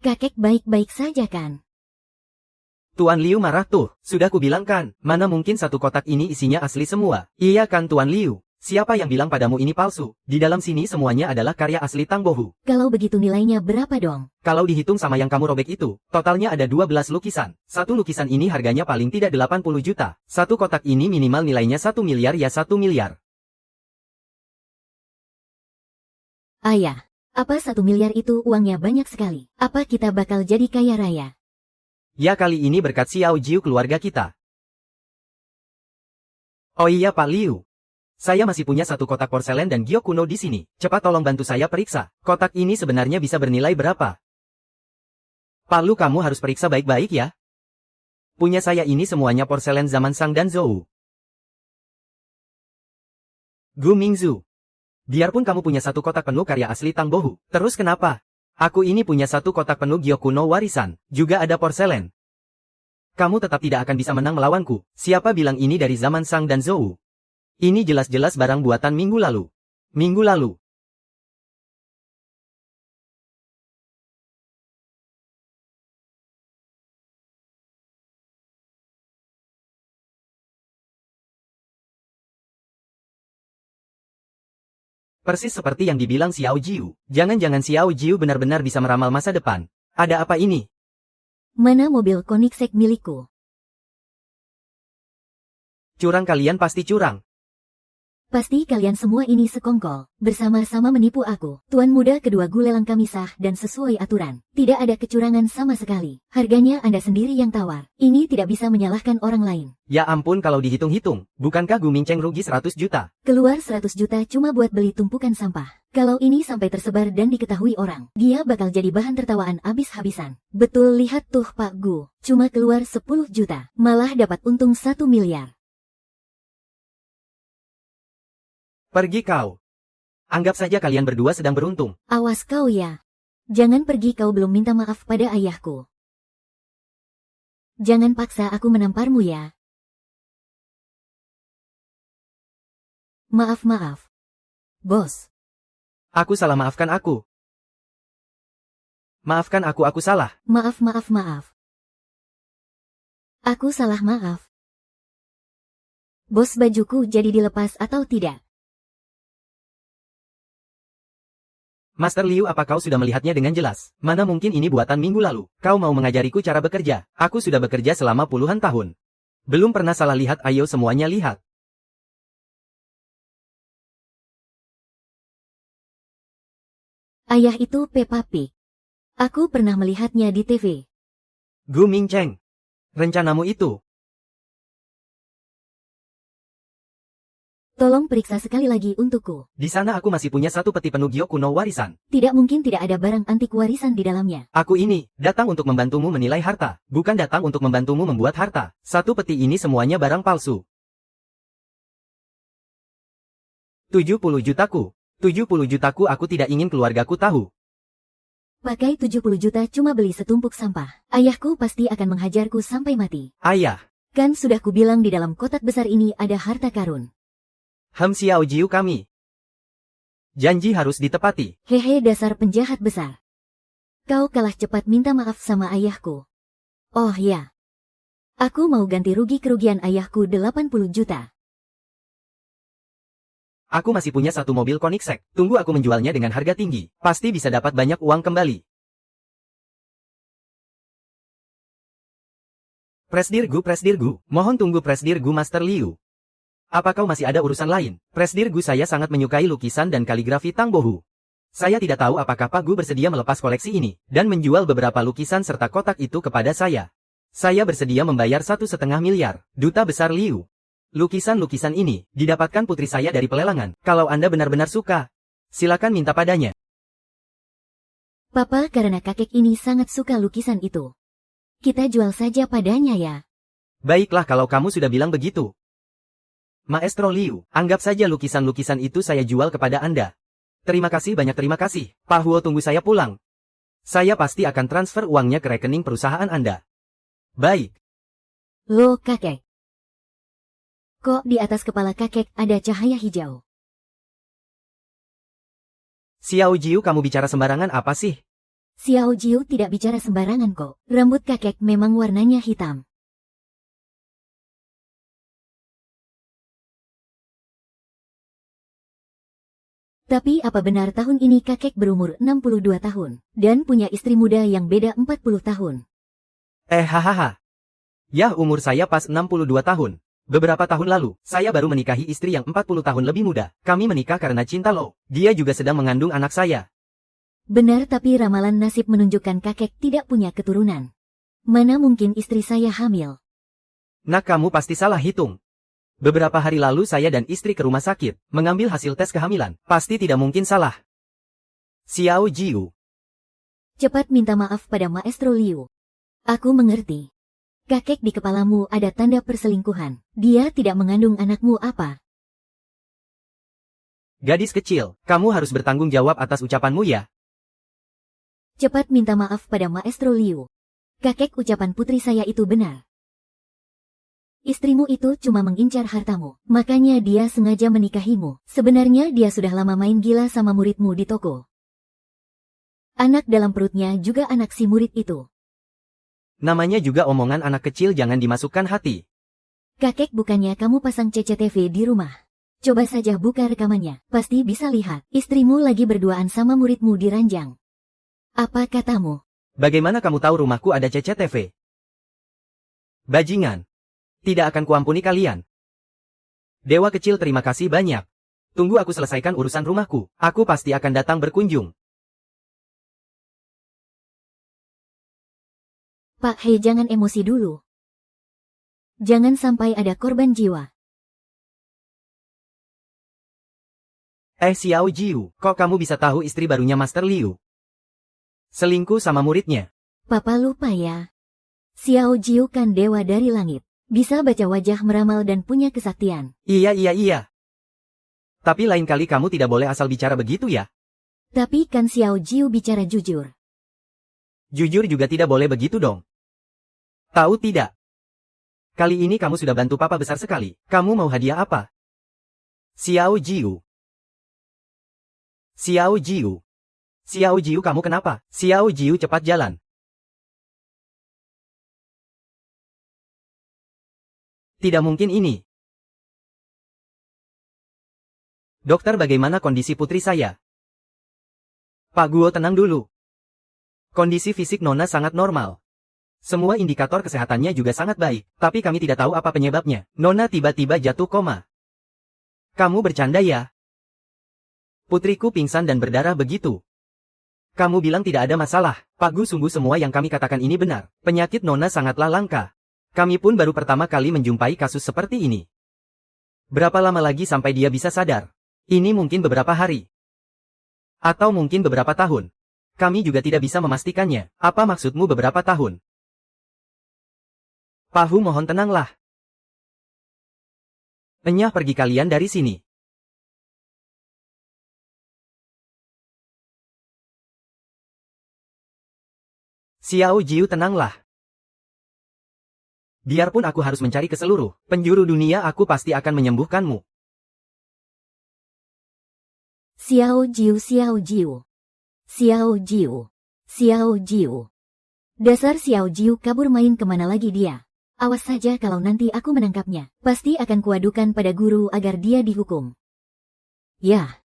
S1: Kakek baik-baik saja kan?
S2: Tuan Liu marah tuh, sudah kubilang kan, mana mungkin satu kotak ini isinya asli semua. Iya kan Tuan Liu? Siapa yang bilang padamu ini palsu? Di dalam sini semuanya adalah karya asli Tang Bohu.
S1: Kalau begitu nilainya berapa dong?
S2: Kalau dihitung sama yang kamu robek itu, totalnya ada 12 lukisan. Satu lukisan ini harganya paling tidak 80 juta. Satu kotak ini minimal nilainya 1 miliar ya 1 miliar.
S1: Ayah. Apa 1 miliar itu uangnya banyak sekali? Apa kita bakal jadi kaya raya?
S2: Ya, kali ini berkat Xiao Jiu keluarga kita. Oh iya Pak Liu. Saya masih punya satu kotak porselen dan giok kuno di sini. Cepat tolong bantu saya periksa. Kotak ini sebenarnya bisa bernilai berapa? Pak Lu, kamu harus periksa baik-baik ya. Punya saya ini semuanya porselen zaman Shang dan Zhou. Gu Mingzhu. Biarpun kamu punya satu kotak penuh karya asli Tang Bohu, terus kenapa? Aku ini punya satu kotak penuh giok kuno warisan, juga ada porselen. Kamu tetap tidak akan bisa menang melawanku. Siapa bilang ini dari zaman Sang dan Zhou? Ini jelas-jelas barang buatan minggu lalu. Minggu lalu. Persis seperti yang dibilang Xiao Jiu. Jangan-jangan Xiao Jiu benar-benar bisa meramal masa depan. Ada apa ini?
S1: Mana mobil Koenigsegg milikku?
S2: Curang, kalian pasti curang.
S1: Pasti kalian semua ini sekongkol, bersama-sama menipu aku. Tuan muda kedua gu lelang kami sah dan sesuai aturan. Tidak ada kecurangan sama sekali. Harganya Anda sendiri yang tawar. Ini tidak bisa menyalahkan orang lain.
S2: Ya ampun, kalau dihitung-hitung, bukankah Gu Mingcheng rugi 100 juta?
S1: Keluar 100 juta cuma buat beli tumpukan sampah. Kalau ini sampai tersebar dan diketahui orang, dia bakal jadi bahan tertawaan abis-habisan. Betul, lihat tuh Pak Gu, cuma keluar 10 juta, malah dapat untung 1 miliar.
S2: Pergi kau. Anggap saja kalian berdua sedang beruntung.
S1: Awas kau ya. Jangan pergi, kau belum minta maaf pada ayahku. Jangan paksa aku menamparmu ya. Maaf. Bos.
S2: Aku salah, maafkan aku. Maafkan aku salah.
S1: Maaf. Aku salah, maaf. Bos, bajuku jadi dilepas atau tidak?
S2: Master Liu, apa kau sudah melihatnya dengan jelas? Mana mungkin ini buatan minggu lalu. Kau mau mengajariku cara bekerja? Aku sudah bekerja selama puluhan tahun. Belum pernah salah lihat, ayo semuanya lihat.
S1: Ayah itu Peppa Pig. Aku pernah melihatnya di TV.
S2: Gu Mingcheng. Rencanamu itu.
S1: Tolong periksa sekali lagi untukku.
S2: Di sana aku masih punya satu peti penuh giok kuno warisan.
S1: Tidak mungkin tidak ada barang antik warisan di dalamnya.
S2: Aku ini datang untuk membantumu menilai harta, bukan datang untuk membantumu membuat harta. Satu peti ini semuanya barang palsu. 70 jutaku. 70 jutaku, aku tidak ingin keluargaku tahu.
S1: Pakai 70 juta cuma beli setumpuk sampah. Ayahku pasti akan menghajarku sampai mati.
S2: Ayah.
S1: Kan sudah kubilang di dalam kotak besar ini ada harta karun.
S2: Xiao Jiu, kami. Janji harus ditepati.
S1: Hehe, dasar penjahat besar. Kau kalah, cepat minta maaf sama ayahku. Oh ya. Aku mau ganti rugi kerugian ayahku 80 juta.
S2: Aku masih punya satu mobil Koenigsegg. Tunggu aku menjualnya dengan harga tinggi. Pasti bisa dapat banyak uang kembali. Presdirgu. Mohon tunggu Presdirgu Master Liu. Apa kau masih ada urusan lain? Presdirgu, saya sangat menyukai lukisan dan kaligrafi Tang Bohu. Saya tidak tahu apakah Pak Gu bersedia melepas koleksi ini, dan menjual beberapa lukisan serta kotak itu kepada saya. Saya bersedia membayar 1,5 miliar. Duta Besar Liu. Lukisan-lukisan ini didapatkan putri saya dari pelelangan. Kalau Anda benar-benar suka, silakan minta padanya.
S1: Papa, karena kakek ini sangat suka lukisan itu. Kita jual saja padanya ya.
S2: Baiklah kalau kamu sudah bilang begitu. Maestro Liu, anggap saja lukisan-lukisan itu saya jual kepada Anda. Terima kasih, banyak terima kasih. Pak Huo, tunggu saya pulang. Saya pasti akan transfer uangnya ke rekening perusahaan Anda. Baik.
S1: Loh kakek. Kok di atas kepala kakek ada cahaya hijau?
S2: Xiao Jiu, kamu bicara sembarangan apa sih?
S1: Xiao Jiu tidak bicara sembarangan kok. Rambut kakek memang warnanya hitam. Tapi apa benar tahun ini kakek berumur 62 tahun, dan punya istri muda yang beda 40 tahun?
S2: Hahaha. Ya, umur saya pas 62 tahun. Beberapa tahun lalu, saya baru menikahi istri yang 40 tahun lebih muda. Kami menikah karena cinta loh. Dia juga sedang mengandung anak saya.
S1: Benar, tapi ramalan nasib menunjukkan kakek tidak punya keturunan. Mana mungkin istri saya hamil?
S2: Nak, kamu pasti salah hitung. Beberapa hari lalu saya dan istri ke rumah sakit, mengambil hasil tes kehamilan. Pasti tidak mungkin salah. Xiao Jiu.
S1: Cepat minta maaf pada Maestro Liu. Aku mengerti. Kakek, di kepalamu ada tanda perselingkuhan. Dia tidak mengandung anakmu apa?
S2: Gadis kecil, kamu harus bertanggung jawab atas ucapanmu ya.
S1: Cepat minta maaf pada Maestro Liu. Kakek, ucapan putri saya itu benar. Istrimu itu cuma mengincar hartamu, makanya dia sengaja menikahimu. Sebenarnya dia sudah lama main gila sama muridmu di toko. Anak dalam perutnya juga anak si murid itu.
S2: Namanya juga omongan anak kecil, jangan dimasukkan hati.
S1: Kakek, bukannya kamu pasang CCTV di rumah? Coba saja buka rekamannya, pasti bisa lihat. Istrimu lagi berduaan sama muridmu di ranjang. Apa katamu?
S2: Bagaimana kamu tahu rumahku ada CCTV? Bajingan. Tidak akan kuampuni kalian. Dewa kecil, terima kasih banyak. Tunggu aku selesaikan urusan rumahku. Aku pasti akan datang berkunjung.
S1: Pak Hei, jangan emosi dulu. Jangan sampai ada korban jiwa.
S2: Xiao Jiu, kok kamu bisa tahu istri barunya Master Liu selingkuh sama muridnya?
S1: Papa lupa ya. Xiao Jiu kan dewa dari langit. Bisa baca wajah, meramal dan punya kesaktian.
S2: Iya. Tapi lain kali kamu tidak boleh asal bicara begitu ya.
S1: Tapi kan Xiao Jiu bicara jujur.
S2: Jujur juga tidak boleh begitu dong. Tahu tidak? Kali ini kamu sudah bantu papa besar sekali. Kamu mau hadiah apa? Xiao Jiu. Xiao Jiu. Xiao Jiu, kamu kenapa? Xiao Jiu, cepat jalan. Tidak mungkin ini. Dokter, bagaimana kondisi putri saya? Pak Guo, tenang dulu. Kondisi fisik Nona sangat normal. Semua indikator kesehatannya juga sangat baik, tapi kami tidak tahu apa penyebabnya. Nona tiba-tiba jatuh koma. Kamu bercanda ya? Putriku pingsan dan berdarah begitu. Kamu bilang tidak ada masalah. Pak Gu, sungguh semua yang kami katakan ini benar. Penyakit Nona sangatlah langka. Kami pun baru pertama kali menjumpai kasus seperti ini. Berapa lama lagi sampai dia bisa sadar? Ini mungkin beberapa hari. Atau mungkin beberapa tahun. Kami juga tidak bisa memastikannya. Apa maksudmu beberapa tahun? Pak Hu, mohon tenanglah. Enyah, pergi kalian dari sini. Xiao Jiu, tenanglah. Biarpun aku harus mencari ke seluruh penjuru dunia, aku pasti akan menyembuhkanmu.
S1: Xiao Jiu, Xiao Jiu. Xiao Jiu. Xiao Jiu. Dasar Xiao Jiu, kabur main kemana lagi dia? Awas saja kalau nanti aku menangkapnya. Pasti akan kuadukan pada guru agar dia dihukum. Ya.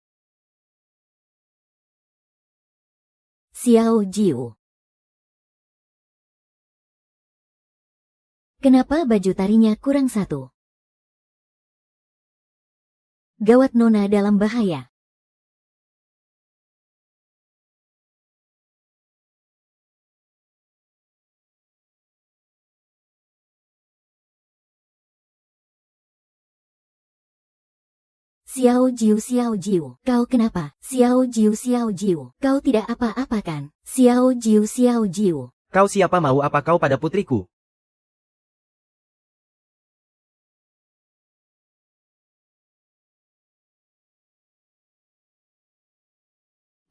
S1: Xiao Jiu. Kenapa baju tarinya kurang satu? Gawat, Nona dalam bahaya. Xiao Jiu, Xiao Jiu, kau kenapa? Xiao Jiu, Xiao Jiu, kau tidak apa-apa kan? Xiao Jiu, Xiao Jiu.
S2: Kau siapa, mau apa kau pada putriku?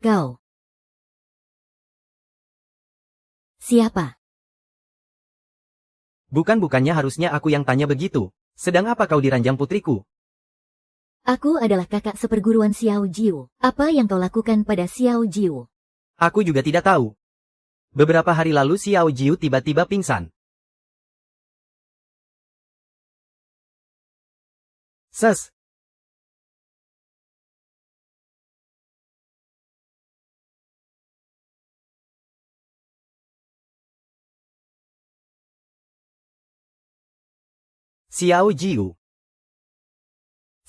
S1: Kau. Siapa?
S2: Bukannya harusnya aku yang tanya begitu. Sedang apa kau di ranjang putriku?
S1: Aku adalah kakak seperguruan Xiao Jiu. Apa yang kau lakukan pada Xiao Jiu?
S2: Aku juga tidak tahu. Beberapa hari lalu Xiao Jiu tiba-tiba pingsan. Ses. Xiao Jiu.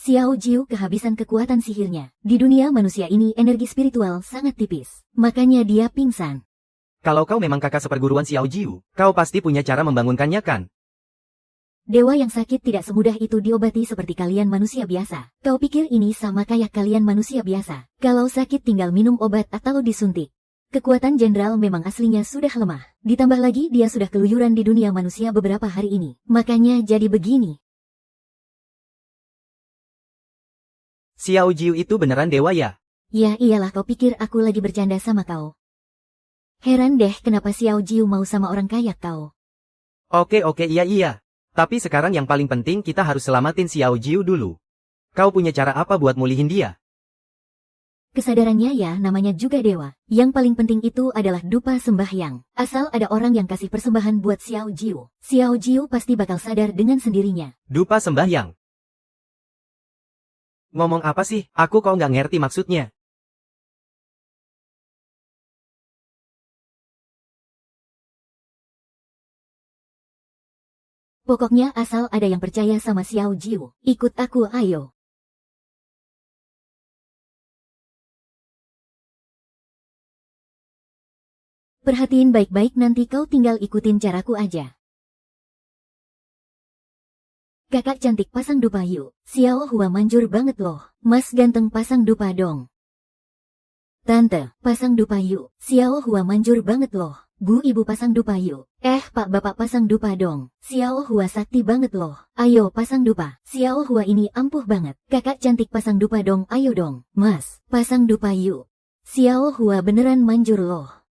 S1: Xiao Jiu kehabisan kekuatan sihirnya. Di dunia manusia ini energi spiritual sangat tipis. Makanya dia pingsan.
S2: Kalau kau memang kakak seperguruan Xiao Jiu, kau pasti punya cara membangunkannya kan?
S1: Dewa yang sakit tidak semudah itu diobati seperti kalian manusia biasa. Kau pikir ini sama kayak kalian manusia biasa? Kalau sakit tinggal minum obat atau disuntik. Kekuatan jenderal memang aslinya sudah lemah. Ditambah lagi dia sudah keluyuran di dunia manusia beberapa hari ini. Makanya jadi begini.
S2: Xiao Jiu itu beneran dewa ya?
S1: Ya iyalah, kau pikir aku lagi bercanda sama kau. Heran deh kenapa Xiao Jiu mau sama orang kaya kau.
S2: Oke iya. Tapi sekarang yang paling penting kita harus selamatin Xiao Jiu dulu. Kau punya cara apa buat mulihin dia?
S1: Kesadarannya ya, namanya juga dewa. Yang paling penting itu adalah dupa sembahyang. Asal ada orang yang kasih persembahan buat Xiao Jiu, Xiao Jiu pasti bakal sadar dengan sendirinya.
S2: Dupa sembahyang. Ngomong apa sih? Aku kok nggak ngerti maksudnya.
S1: Pokoknya asal ada yang percaya sama Xiao Jiu, ikut aku ayo. Perhatiin baik-baik, nanti kau tinggal ikutin caraku aja. Kakak cantik pasang dupa yuk. Xiao Hua manjur banget loh. Mas ganteng pasang dupa dong. Tante, pasang dupa yuk. Xiao Hua manjur banget loh. Bu ibu pasang dupa yuk. Pak bapak pasang dupa dong. Xiao Hua sakti banget loh. Ayo pasang dupa. Xiao Hua ini ampuh banget. Kakak cantik pasang dupa dong, ayo dong. Mas, pasang dupa yuk. Xiao Hua beneran manjur loh.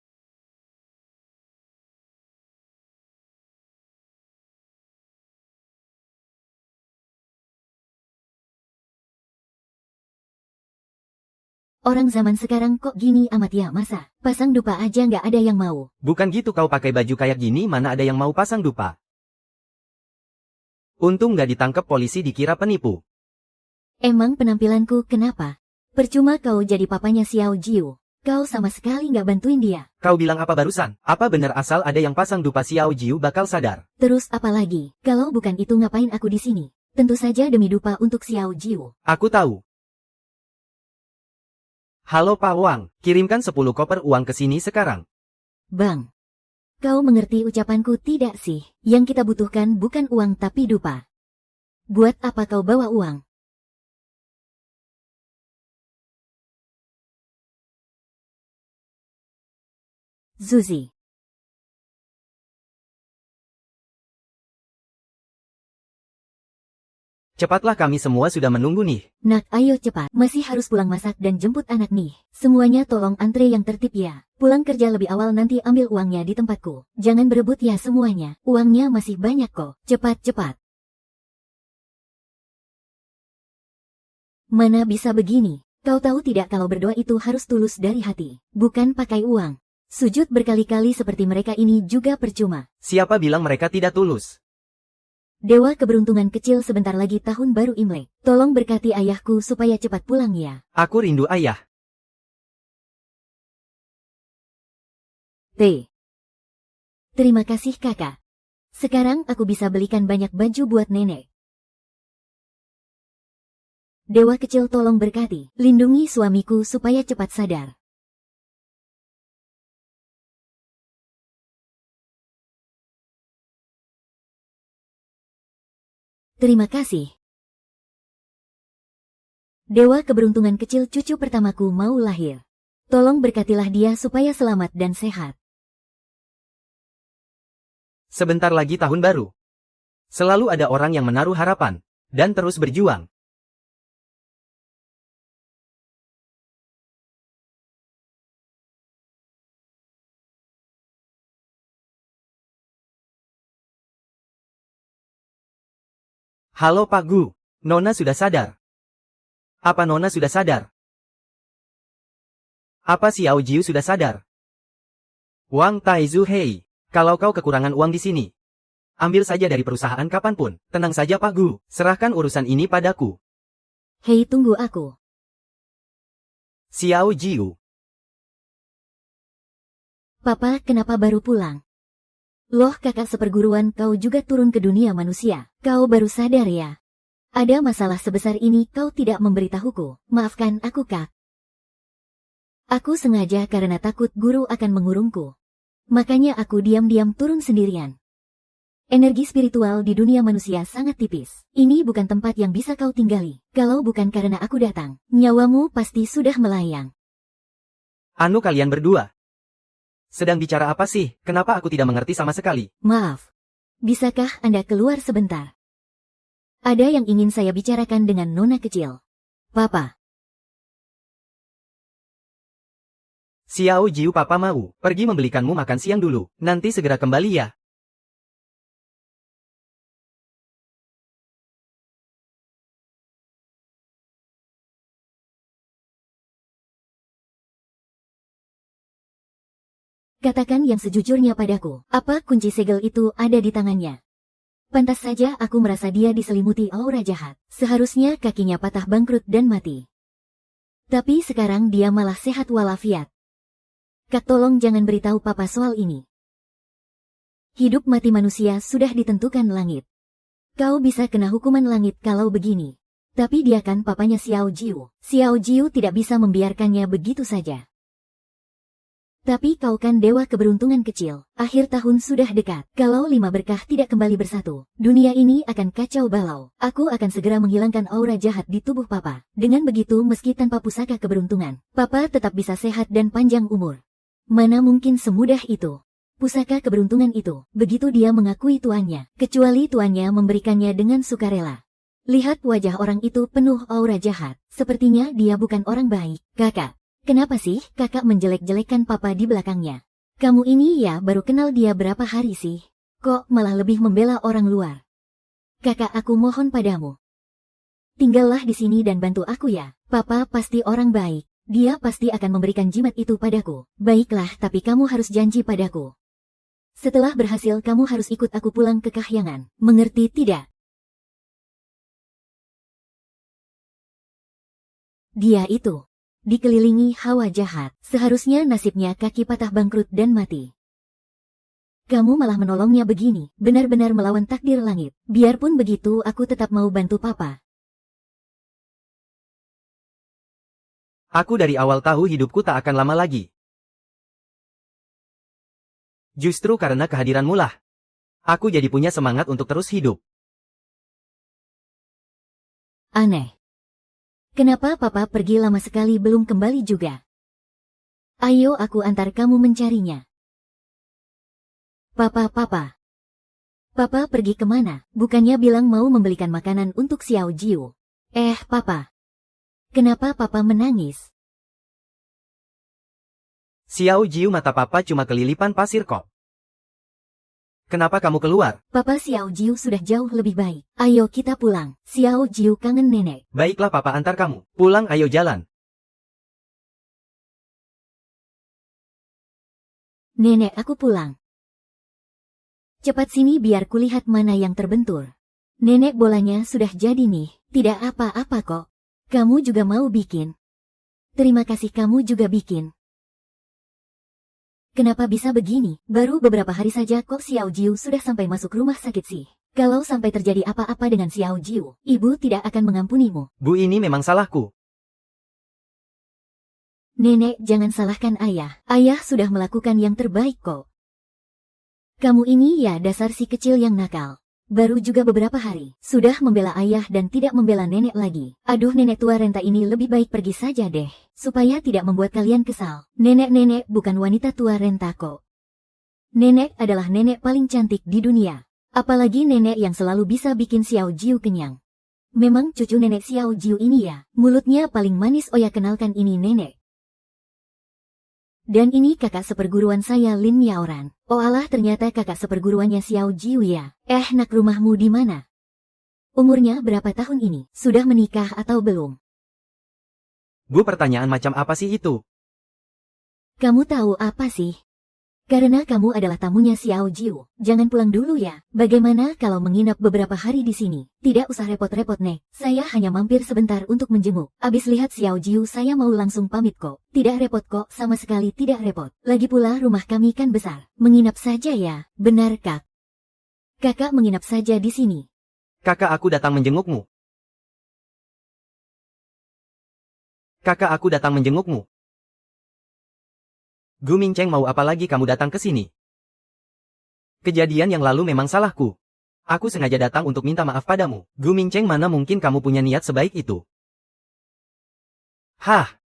S1: Orang zaman sekarang kok gini amat ya, masa pasang dupa aja nggak ada yang mau.
S2: Bukan gitu, kau pakai baju kayak gini mana ada yang mau pasang dupa. Untung nggak ditangkap polisi dikira penipu.
S1: Emang penampilanku kenapa? Percuma kau jadi papanya Xiao Jiu. Kau sama sekali nggak bantuin dia.
S2: Kau bilang apa barusan? Apa benar asal ada yang pasang dupa Xiao Jiu bakal sadar?
S1: Terus apa lagi? Kalau bukan itu ngapain aku di sini? Tentu saja demi dupa untuk Xiao Jiu.
S2: Aku tahu. Halo Pak Wang, kirimkan 10 koper uang ke sini sekarang.
S1: Bang, kau mengerti ucapanku tidak sih? Yang kita butuhkan bukan uang tapi dupa. Buat apa kau bawa uang? Zuzi.
S2: Cepatlah, kami semua sudah menunggu nih.
S1: Nak, ayo cepat. Masih harus pulang masak dan jemput anak nih. Semuanya tolong antre yang tertib ya. Pulang kerja lebih awal nanti ambil uangnya di tempatku. Jangan berebut ya semuanya. Uangnya masih banyak kok. Cepat-cepat. Mana bisa begini? Kau tahu tidak kalau berdoa itu harus tulus dari hati. Bukan pakai uang. Sujud berkali-kali seperti mereka ini juga percuma.
S2: Siapa bilang mereka tidak tulus?
S1: Dewa keberuntungan kecil, sebentar lagi tahun baru Imlek. Tolong berkati ayahku supaya cepat pulang ya.
S2: Aku rindu ayah.
S1: Terima kasih kakak. Sekarang aku bisa belikan banyak baju buat nenek. Dewa kecil tolong berkati, lindungi suamiku supaya cepat sadar. Terima kasih. Dewa keberuntungan kecil, cucu pertamaku mau lahir. Tolong berkatilah dia supaya selamat dan sehat.
S2: Sebentar lagi tahun baru. Selalu ada orang yang menaruh harapan dan terus berjuang. Halo Pak Gu, Nona sudah sadar. Apa Nona sudah sadar? Apa Xiao Jiu sudah sadar? Wang Taizu, hei, kalau kau kekurangan uang di sini, ambil saja dari perusahaan kapanpun. Tenang saja Pak Gu, serahkan urusan ini padaku.
S1: Hei, tunggu aku.
S2: Xiao Jiu.
S1: Papa, kenapa baru pulang? Loh, kakak seperguruan kau juga turun ke dunia manusia. Kau baru sadar ya? Ada masalah sebesar ini kau tidak memberitahuku. Maafkan aku, Kak. Aku sengaja karena takut guru akan mengurungku. Makanya aku diam-diam turun sendirian. Energi spiritual di dunia manusia sangat tipis. Ini bukan tempat yang bisa kau tinggali. Kalau bukan karena aku datang, nyawamu pasti sudah melayang.
S2: Anu, kalian berdua sedang bicara apa sih? Kenapa aku tidak mengerti sama sekali?
S1: Maaf. Bisakah Anda keluar sebentar? Ada yang ingin saya bicarakan dengan Nona kecil. Papa,
S2: Xiao Jiu papa mau, pergi membelikanmu makan siang dulu, nanti segera kembali ya.
S1: Katakan yang sejujurnya padaku, apa kunci segel itu ada di tangannya? Pantas saja aku merasa dia diselimuti aura jahat. Seharusnya kakinya patah bangkrut dan mati. Tapi sekarang dia malah sehat walafiat. Kak, tolong jangan beritahu papa soal ini. Hidup mati manusia sudah ditentukan langit. Kau bisa kena hukuman langit kalau begini. Tapi dia kan papanya Xiao Jiu. Xiao Jiu tidak bisa membiarkannya begitu saja. Tapi kau kan dewa keberuntungan kecil. Akhir tahun sudah dekat. Kalau 5 berkah tidak kembali bersatu, dunia ini akan kacau balau. Aku akan segera menghilangkan aura jahat di tubuh papa. Dengan begitu meski tanpa pusaka keberuntungan, papa tetap bisa sehat dan panjang umur. Mana mungkin semudah itu. Pusaka keberuntungan itu, begitu dia mengakui tuannya, kecuali tuannya memberikannya dengan sukarela. Lihat wajah orang itu penuh aura jahat. Sepertinya dia bukan orang baik. Kakak. Kenapa sih kakak menjelek-jelekan papa di belakangnya? Kamu ini ya baru kenal dia berapa hari sih? Kok malah lebih membela orang luar? Kakak, aku mohon padamu. Tinggallah di sini dan bantu aku ya. Papa pasti orang baik. Dia pasti akan memberikan jimat itu padaku. Baiklah, tapi kamu harus janji padaku. Setelah berhasil kamu harus ikut aku pulang ke Kahyangan. Mengerti tidak? Dia itu dikelilingi hawa jahat, seharusnya nasibnya kaki patah bangkrut dan mati. Kamu malah menolongnya begini, benar-benar melawan takdir langit. Biarpun begitu aku tetap mau bantu papa.
S2: Aku dari awal tahu hidupku tak akan lama lagi. Justru karena kehadiranmu lah. Aku jadi punya semangat untuk terus hidup.
S1: Aneh. Kenapa papa pergi lama sekali belum kembali juga? Ayo aku antar kamu mencarinya. Papa. Papa pergi kemana? Bukannya bilang mau membelikan makanan untuk Xiao Jiu. Papa. Kenapa papa menangis?
S2: Xiao Jiu, mata papa cuma kelilipan pasir kok. Kenapa kamu keluar?
S1: Papa, Xiao Jiu sudah jauh lebih baik. Ayo kita pulang. Xiao Jiu kangen nenek.
S2: Baiklah papa antar kamu. Pulang, ayo jalan.
S1: Nenek, aku pulang. Cepat sini biar kulihat mana yang terbentur. Nenek, bolanya sudah jadi nih. Tidak apa-apa kok. Kamu juga mau bikin? Terima kasih, kamu juga bikin. Kenapa bisa begini? Baru beberapa hari saja kok Xiao Jiu sudah sampai masuk rumah sakit sih. Kalau sampai terjadi apa-apa dengan Xiao Jiu, ibu tidak akan mengampunimu.
S2: Bu, ini memang salahku.
S1: Nenek, jangan salahkan ayah. Ayah sudah melakukan yang terbaik kok. Kamu ini ya dasar si kecil yang nakal. Baru juga beberapa hari, sudah membela ayah dan tidak membela nenek lagi. Aduh, nenek tua renta ini lebih baik pergi saja deh, supaya tidak membuat kalian kesal. Nenek bukan wanita tua renta kok. Nenek adalah nenek paling cantik di dunia. Apalagi nenek yang selalu bisa bikin Xiao Jiu kenyang. Memang cucu nenek Xiao Jiu ini ya, mulutnya paling manis. Oh ya, kenalkan ini nenek. Dan ini kakak seperguruan saya, Lin Yaoran. Oh alah, ternyata kakak seperguruannya Xiao Jiu ya. Nak, rumahmu di mana? Umurnya berapa tahun ini? Sudah menikah atau belum?
S2: Bu, pertanyaan macam apa sih itu?
S1: Kamu tahu apa sih? Karena kamu adalah tamunya Xiao Jiu, jangan pulang dulu ya. Bagaimana kalau menginap beberapa hari di sini? Tidak usah repot-repot, Nek. Saya hanya mampir sebentar untuk menjenguk. Abis lihat Xiao Jiu saya mau langsung pamit kok. Tidak repot kok, sama sekali tidak repot. Lagi pula rumah kami kan besar. Menginap saja ya, benar Kak? Kakak menginap saja di sini.
S2: Kakak, aku datang menjengukmu. Kakak, aku datang menjengukmu. Gu Mingcheng, mau apa lagi kamu datang ke sini? Kejadian yang lalu memang salahku. Aku sengaja datang untuk minta maaf padamu. Gu Mingcheng, mana mungkin kamu punya niat sebaik itu? Hah?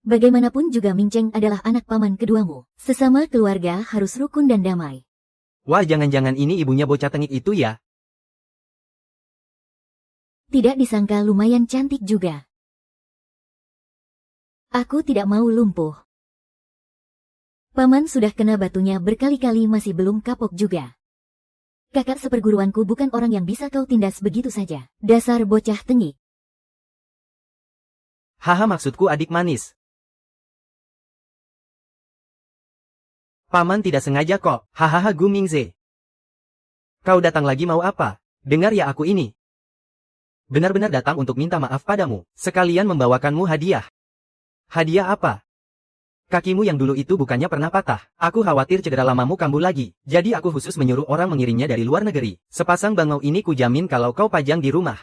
S1: Bagaimanapun juga Mingcheng adalah anak paman keduamu. Sesama keluarga harus rukun dan damai.
S2: Wah, jangan-jangan ini ibunya bocah tengik itu ya?
S1: Tidak disangka lumayan cantik juga. Aku tidak mau lumpuh. Paman sudah kena batunya berkali-kali masih belum kapok juga. Kakak seperguruanku bukan orang yang bisa kau tindas begitu saja. Dasar bocah tengik.
S2: Haha, maksudku adik manis. Paman tidak sengaja kok. Hahaha, Gu Mingze. Kau datang lagi mau apa? Dengar ya, aku ini benar-benar datang untuk minta maaf padamu. Sekalian membawakanmu hadiah. Hadiah apa? Kakimu yang dulu itu bukannya pernah patah. Aku khawatir cedera lamamu kambuh lagi. Jadi aku khusus menyuruh orang mengirimnya dari luar negeri. Sepasang bangau ini kujamin kalau kau pajang di rumah,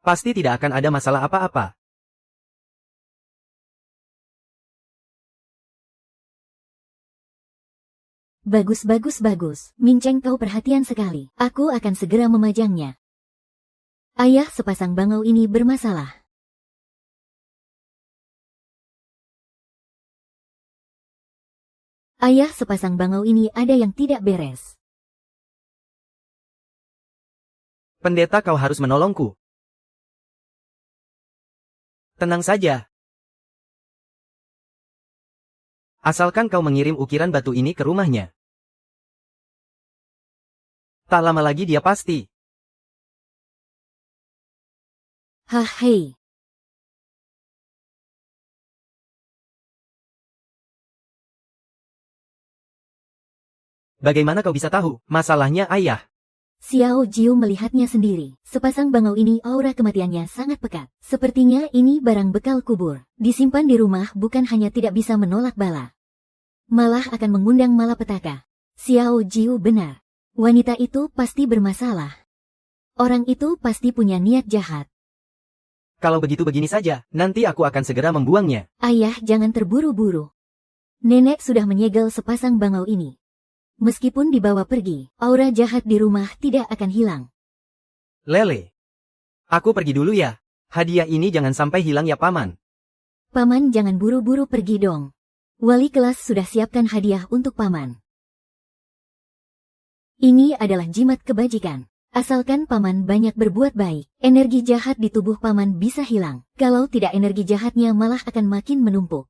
S2: pasti tidak akan ada masalah apa-apa.
S1: Bagus, bagus, bagus. Minceng, kau perhatian sekali. Aku akan segera memajangnya. Ayah, sepasang bangau ini bermasalah. Ayah, sepasang bangau ini ada yang tidak beres.
S2: Pendeta, kau harus menolongku. Tenang saja. Asalkan kau mengirim ukiran batu ini ke rumahnya. Tak lama lagi dia pasti.
S1: Hah, hei.
S2: Bagaimana kau bisa tahu? Masalahnya ayah.
S1: Xiao Jiu melihatnya sendiri. Sepasang bangau ini aura kematiannya sangat pekat. Sepertinya ini barang bekal kubur. Disimpan di rumah bukan hanya tidak bisa menolak bala, malah akan mengundang malapetaka. Xiao Jiu benar. Wanita itu pasti bermasalah. Orang itu pasti punya niat jahat.
S2: Kalau begitu begini saja, nanti aku akan segera membuangnya.
S1: Ayah, jangan terburu-buru. Nenek sudah menyegel sepasang bangau ini. Meskipun dibawa pergi, aura jahat di rumah tidak akan hilang.
S2: Lele. Aku pergi dulu ya. Hadiah ini jangan sampai hilang ya, Paman.
S1: Paman, jangan buru-buru pergi dong. Wali kelas sudah siapkan hadiah untuk Paman. Ini adalah jimat kebajikan. Asalkan Paman banyak berbuat baik, energi jahat di tubuh Paman bisa hilang. Kalau tidak, energi jahatnya malah akan makin menumpuk.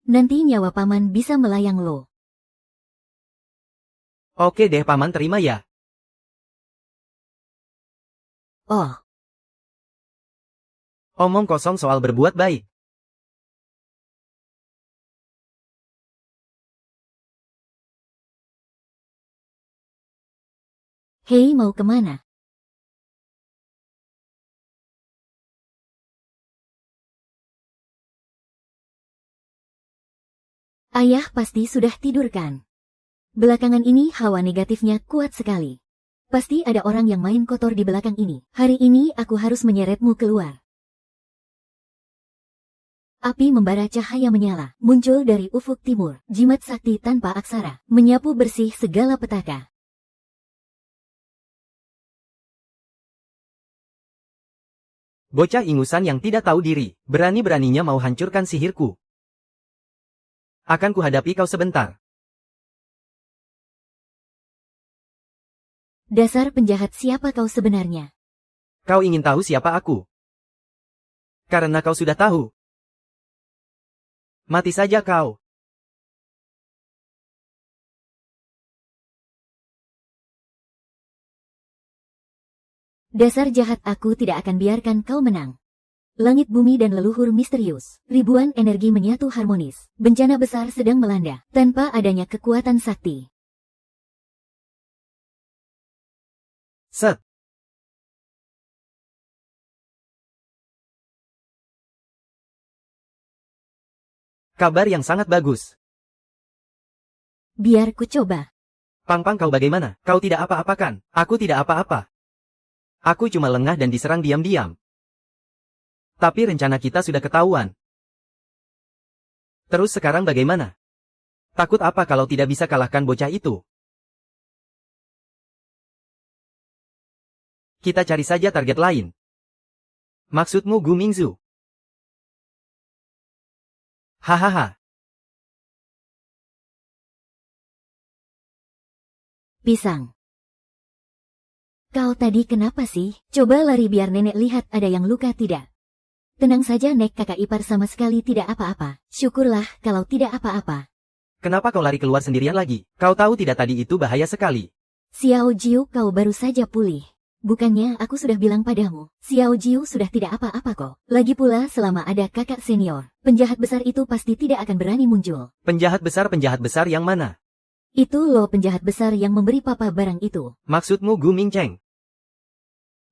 S1: Nanti nyawa Paman bisa melayang loh.
S2: Oke deh, Paman, terima ya.
S1: Oh.
S2: Omong kosong soal berbuat baik.
S1: Hei, mau kemana? Ayah pasti sudah tidur kan? Belakangan ini hawa negatifnya kuat sekali. Pasti ada orang yang main kotor di belakang ini. Hari ini aku harus menyeretmu keluar. Api membara, cahaya menyala, muncul dari ufuk timur. Jimat sakti tanpa aksara, menyapu bersih segala petaka.
S2: Bocah ingusan yang tidak tahu diri, berani-beraninya mau hancurkan sihirku. Akan kuhadapi kau sebentar.
S1: Dasar penjahat, siapa kau sebenarnya?
S2: Kau ingin tahu siapa aku? Karena kau sudah tahu. Mati saja kau.
S1: Dasar jahat, aku tidak akan biarkan kau menang. Langit, bumi dan leluhur misterius. Ribuan energi menyatu harmonis. Bencana besar sedang melanda, tanpa adanya kekuatan sakti.
S2: Set. Kabar yang sangat bagus.
S1: Biar ku coba.
S2: Pang-pang, kau bagaimana? Kau tidak apa-apa kan? Aku tidak apa-apa. Aku cuma lengah dan diserang diam-diam. Tapi rencana kita sudah ketahuan. Terus sekarang bagaimana? Takut apa kalau tidak bisa kalahkan bocah itu? Kita cari saja target lain. Maksudmu Gu Mingzu? Hahaha.
S1: Pisang. Kau tadi kenapa sih? Coba lari biar nenek lihat ada yang luka tidak. Tenang saja Nek, kakak ipar sama sekali tidak apa-apa. Syukurlah kalau tidak apa-apa.
S2: kenapa kau lari keluar sendirian lagi? Kau tahu tidak tadi itu bahaya sekali.
S1: Xiao Jiu, kau baru saja pulih. Bukannya aku sudah bilang padamu, Xiao Jiu sudah tidak apa-apa kok. Lagi pula selama ada kakak senior, penjahat besar itu pasti tidak akan berani muncul.
S2: Penjahat besar yang mana?
S1: Itu loh penjahat besar yang memberi papa barang itu.
S2: Maksudmu Gu Mingcheng?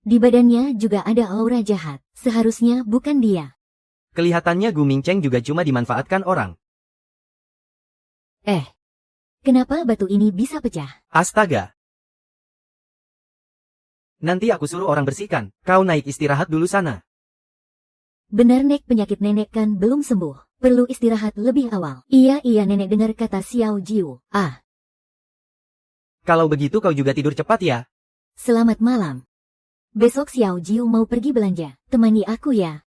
S1: Di badannya juga ada aura jahat. Seharusnya bukan dia.
S2: Kelihatannya Gu Mingcheng juga cuma dimanfaatkan orang.
S1: Kenapa batu ini bisa pecah?
S2: Astaga. Nanti aku suruh orang bersihkan. Kau naik istirahat dulu sana.
S1: Benar Nek, penyakit nenek kan belum sembuh. Perlu istirahat lebih awal. Iya nenek dengar kata Xiao Jiu.
S2: Kalau begitu kau juga tidur cepat ya.
S1: Selamat malam. Besok Xiao Jiu mau pergi belanja. Temani aku ya.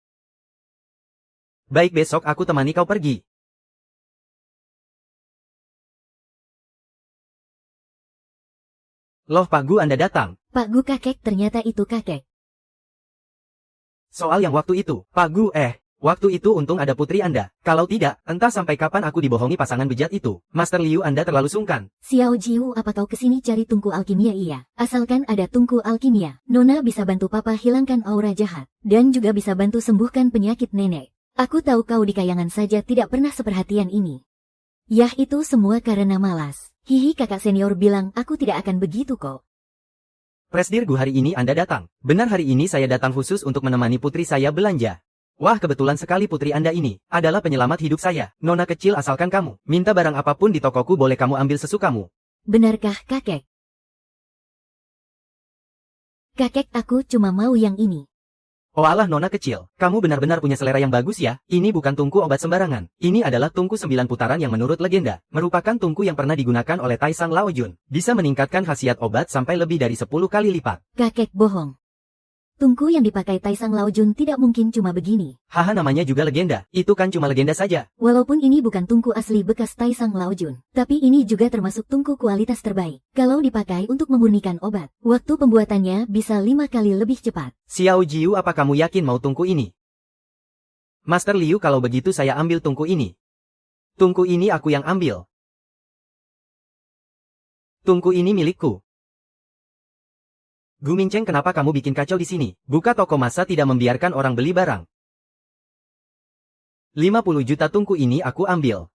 S2: Baik, besok aku temani kau pergi. Loh Pak Gu, Anda datang.
S1: Pak Gu, kakek, ternyata itu kakek.
S2: Soal yang waktu itu, Pak Gu, waktu itu untung ada putri Anda. Kalau tidak, entah sampai kapan aku dibohongi pasangan bejat itu. Master Liu, Anda terlalu sungkan.
S1: Xiao Jiu, apa kau kesini cari tungku alkimia? Iya. Asalkan ada tungku alkimia, Nona bisa bantu papa hilangkan aura jahat. Dan juga bisa bantu sembuhkan penyakit nenek. Aku tahu kau di kayangan saja tidak pernah seperhatian ini. Yah, itu semua karena malas. Hihi, kakak senior bilang aku tidak akan begitu kok.
S2: Presdir Gu, hari ini Anda datang. Benar, hari ini saya datang khusus untuk menemani putri saya belanja. Wah, kebetulan sekali putri Anda ini adalah penyelamat hidup saya. Nona kecil, asalkan kamu minta barang apapun di tokoku boleh kamu ambil sesukamu.
S1: Benarkah kakek? Kakek, aku cuma mau yang ini.
S2: Oh alah Nona kecil, kamu benar-benar punya selera yang bagus ya. Ini bukan tungku obat sembarangan. Ini adalah tungku 9 putaran yang menurut legenda, merupakan tungku yang pernah digunakan oleh Taisang Laojun. Bisa meningkatkan khasiat obat sampai lebih dari 10 kali lipat.
S1: Kakek bohong. Tungku yang dipakai Taisang Laojun tidak mungkin cuma begini.
S2: Haha, namanya juga legenda. Itu kan cuma legenda saja.
S1: Walaupun ini bukan tungku asli bekas Taisang Laojun, tapi ini juga termasuk tungku kualitas terbaik. Kalau dipakai untuk memurnikan obat, waktu pembuatannya bisa 5 kali lebih cepat.
S2: Xiao Jiu, apa kamu yakin mau tungku ini? Master Liu, kalau begitu saya ambil tungku ini. Tungku ini aku yang ambil. Tungku ini milikku. Gu Mingcheng, kenapa kamu bikin kacau di sini? Buka toko, masa tidak membiarkan orang beli barang? 50 juta tungku ini aku ambil.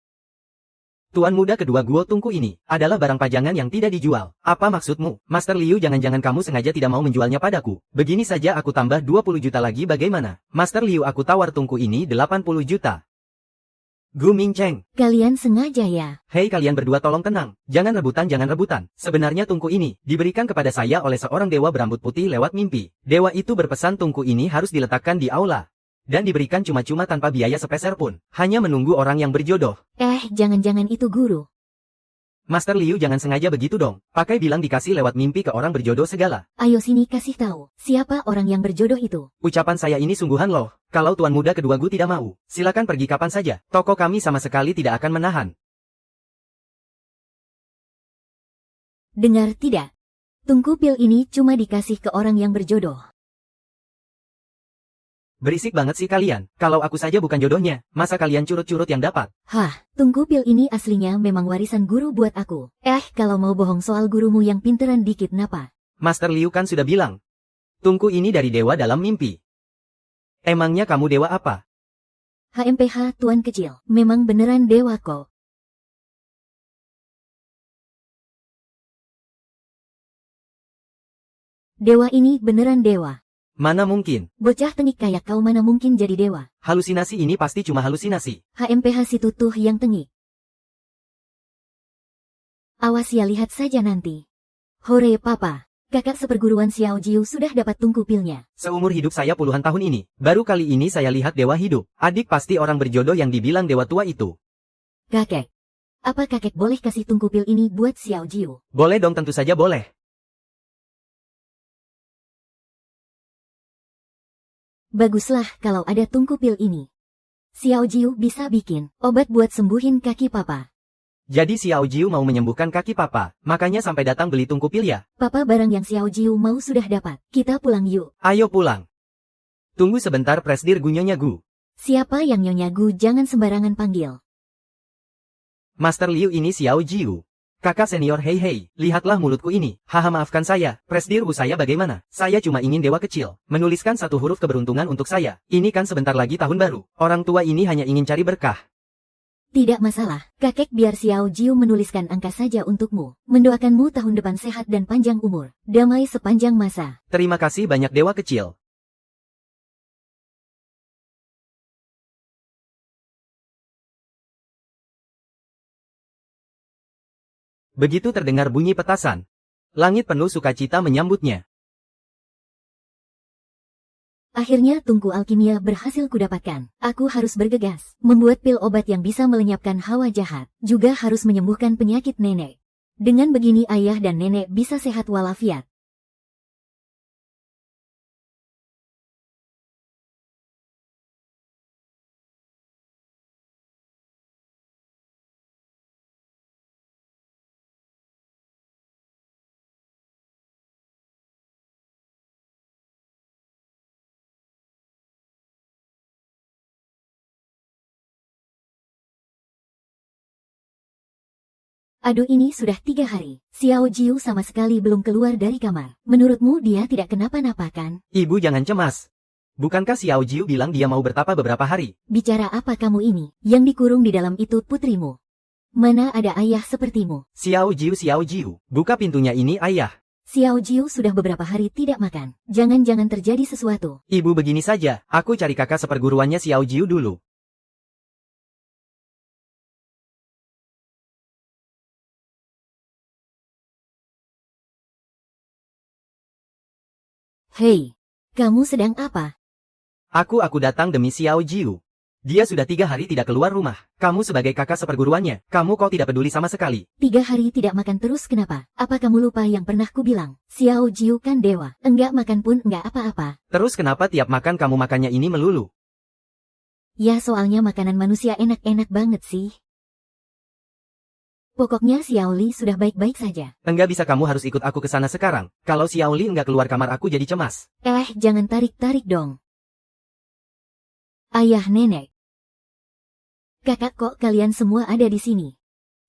S2: Tuan muda kedua, Guo, tungku ini adalah barang pajangan yang tidak dijual. Apa maksudmu? Master Liu, jangan-jangan kamu sengaja tidak mau menjualnya padaku. Begini saja aku tambah 20 juta lagi bagaimana? Master Liu, aku tawar tungku ini 80 juta. Gu Mingcheng.
S1: Kalian sengaja ya?
S2: Hei kalian berdua, tolong tenang. Jangan rebutan. Sebenarnya tungku ini diberikan kepada saya oleh seorang dewa berambut putih lewat mimpi. Dewa itu berpesan tungku ini harus diletakkan di aula. Dan diberikan cuma-cuma tanpa biaya sepeser pun. Hanya menunggu orang yang berjodoh.
S1: Jangan-jangan itu guru.
S2: Master Liu, jangan sengaja begitu dong. Pakai bilang dikasih lewat mimpi ke orang berjodoh segala.
S1: Ayo sini kasih tahu, siapa orang yang berjodoh itu?
S2: Ucapan saya ini sungguhan loh. Kalau tuan muda kedua Gu tidak mau, silakan pergi kapan saja. Toko kami sama sekali tidak akan menahan.
S1: Dengar tidak? Tungku pil ini cuma dikasih ke orang yang berjodoh.
S2: Berisik banget sih kalian. Kalau aku saja bukan jodohnya, masa kalian curut-curut yang dapat?
S1: Tungku pil ini aslinya memang warisan guru buat aku. Kalau mau bohong soal gurumu yang pinteran dikit napa?
S2: Master Liu kan sudah bilang. Tungku ini dari dewa dalam mimpi. Emangnya kamu dewa apa?
S1: HMPH, tuan kecil. Memang beneran dewa kok. Dewa ini beneran dewa.
S2: Mana mungkin?
S1: Bocah tengik kayak kau mana mungkin jadi dewa?
S2: Halusinasi ini pasti cuma halusinasi.
S1: HMPH si tutuh yang tengik. Awas ya, lihat saja nanti. Hore papa, kakak seperguruan Xiao Jiu sudah dapat tungku pilnya.
S2: Seumur hidup saya puluhan tahun ini, baru kali ini saya lihat dewa hidup. Adik pasti orang berjodoh yang dibilang dewa tua itu.
S1: Kakek, apa kakek boleh kasih tungku pil ini buat Xiao Jiu?
S2: Boleh dong, tentu saja boleh.
S1: Baguslah kalau ada tungku pil ini. Xiao Jiu bisa bikin obat buat sembuhin kaki papa.
S2: Jadi Xiao Jiu mau menyembuhkan kaki papa, makanya sampai datang beli tungku pil ya?
S1: Papa, barang yang Xiao Jiu mau sudah dapat. Kita pulang yuk.
S2: Ayo pulang. Tunggu sebentar, Presdir Gu, Nyonya Gu.
S1: Siapa yang Nyonya Gu? Jangan sembarangan panggil.
S2: Master Liu ini Xiao Jiu. Kakak senior hei, lihatlah mulutku ini. Haha maafkan saya, Presdir Wu saya bagaimana? Saya cuma ingin dewa kecil, menuliskan satu huruf keberuntungan untuk saya. Ini kan sebentar lagi tahun baru. Orang tua ini hanya ingin cari berkah.
S1: Tidak masalah, kakek biar Xiao Jiu menuliskan angka saja untukmu. Mendoakanmu tahun depan sehat dan panjang umur. Damai sepanjang masa.
S2: Terima kasih banyak dewa kecil. Begitu terdengar bunyi petasan, langit penuh sukacita menyambutnya.
S1: Akhirnya tungku alkimia berhasil kudapatkan. Aku harus bergegas, membuat pil obat yang bisa melenyapkan hawa jahat. Juga harus menyembuhkan penyakit nenek. Dengan begini ayah dan nenek bisa sehat walafiat. Aduh ini sudah 3 hari. Xiao Jiu sama sekali belum keluar dari kamar. Menurutmu dia tidak kenapa-napa kan?
S2: Ibu jangan cemas. Bukankah Xiao Jiu bilang dia mau bertapa beberapa hari?
S1: Bicara apa kamu ini? Yang dikurung di dalam itu putrimu. Mana ada ayah sepertimu?
S2: Xiao Jiu, buka pintunya ini ayah.
S1: Xiao Jiu sudah beberapa hari tidak makan. Jangan-jangan terjadi sesuatu.
S2: Ibu begini saja, aku cari kakak seperguruannya Xiao Jiu dulu.
S1: Hei, kamu sedang apa?
S2: Aku datang demi Xiao Jiu. Dia sudah 3 hari tidak keluar rumah. Kamu sebagai kakak seperguruannya, kamu kok tidak peduli sama sekali.
S1: 3 hari tidak makan terus kenapa? Apa kamu lupa yang pernah ku bilang? Xiao Jiu kan dewa. Enggak makan pun enggak apa-apa.
S2: Terus kenapa tiap makan kamu makannya ini melulu?
S1: Ya soalnya makanan manusia enak-enak banget sih. Pokoknya Xiao Li sudah baik-baik saja.
S2: Enggak bisa kamu harus ikut aku ke sana sekarang. Kalau Xiao Li enggak keluar kamar aku jadi cemas.
S1: Jangan tarik-tarik dong. Ayah nenek. Kakak kok kalian semua ada di sini?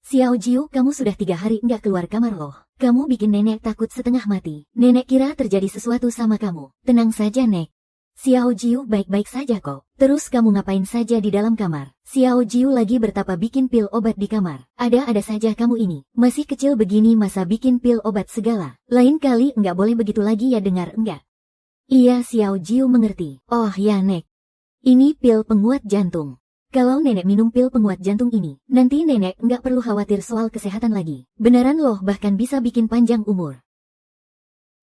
S1: Xiao Jiu kamu sudah 3 hari enggak keluar kamar loh. Kamu bikin nenek takut setengah mati. Nenek kira terjadi sesuatu sama kamu. Tenang saja nek. Xiao Jiu baik-baik saja kok. Terus kamu ngapain saja di dalam kamar? Xiao Jiu lagi bertapa bikin pil obat di kamar. Ada-ada saja kamu ini. Masih kecil begini masa bikin pil obat segala. Lain kali enggak boleh begitu lagi ya dengar enggak? Iya Xiao Jiu mengerti. Oh ya nek. Ini pil penguat jantung. Kalau nenek minum pil penguat jantung ini, nanti nenek enggak perlu khawatir soal kesehatan lagi. Beneran loh bahkan bisa bikin panjang umur.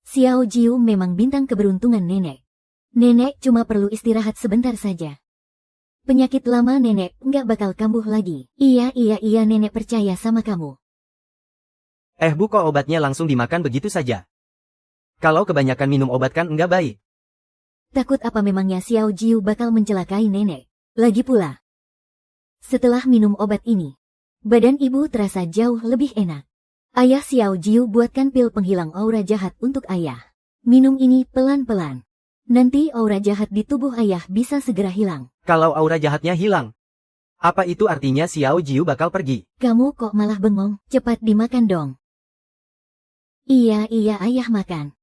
S1: Xiao Jiu memang bintang keberuntungan nenek. Nenek cuma perlu istirahat sebentar saja. Penyakit lama nenek nggak bakal kambuh lagi. Iya nenek percaya sama kamu.
S2: Bu kok obatnya langsung dimakan begitu saja? Kalau kebanyakan minum obat kan enggak baik.
S1: Takut apa memangnya Xiao Jiu bakal mencelakai nenek? Lagi pula. Setelah minum obat ini, badan ibu terasa jauh lebih enak. Ayah Xiao Jiu buatkan pil penghilang aura jahat untuk ayah. Minum ini pelan-pelan. Nanti aura jahat di tubuh ayah bisa segera hilang.
S2: Kalau aura jahatnya hilang, apa itu artinya Xiao Jiu bakal pergi?
S1: Kamu kok malah bengong? Cepat dimakan dong. Iya ayah makan.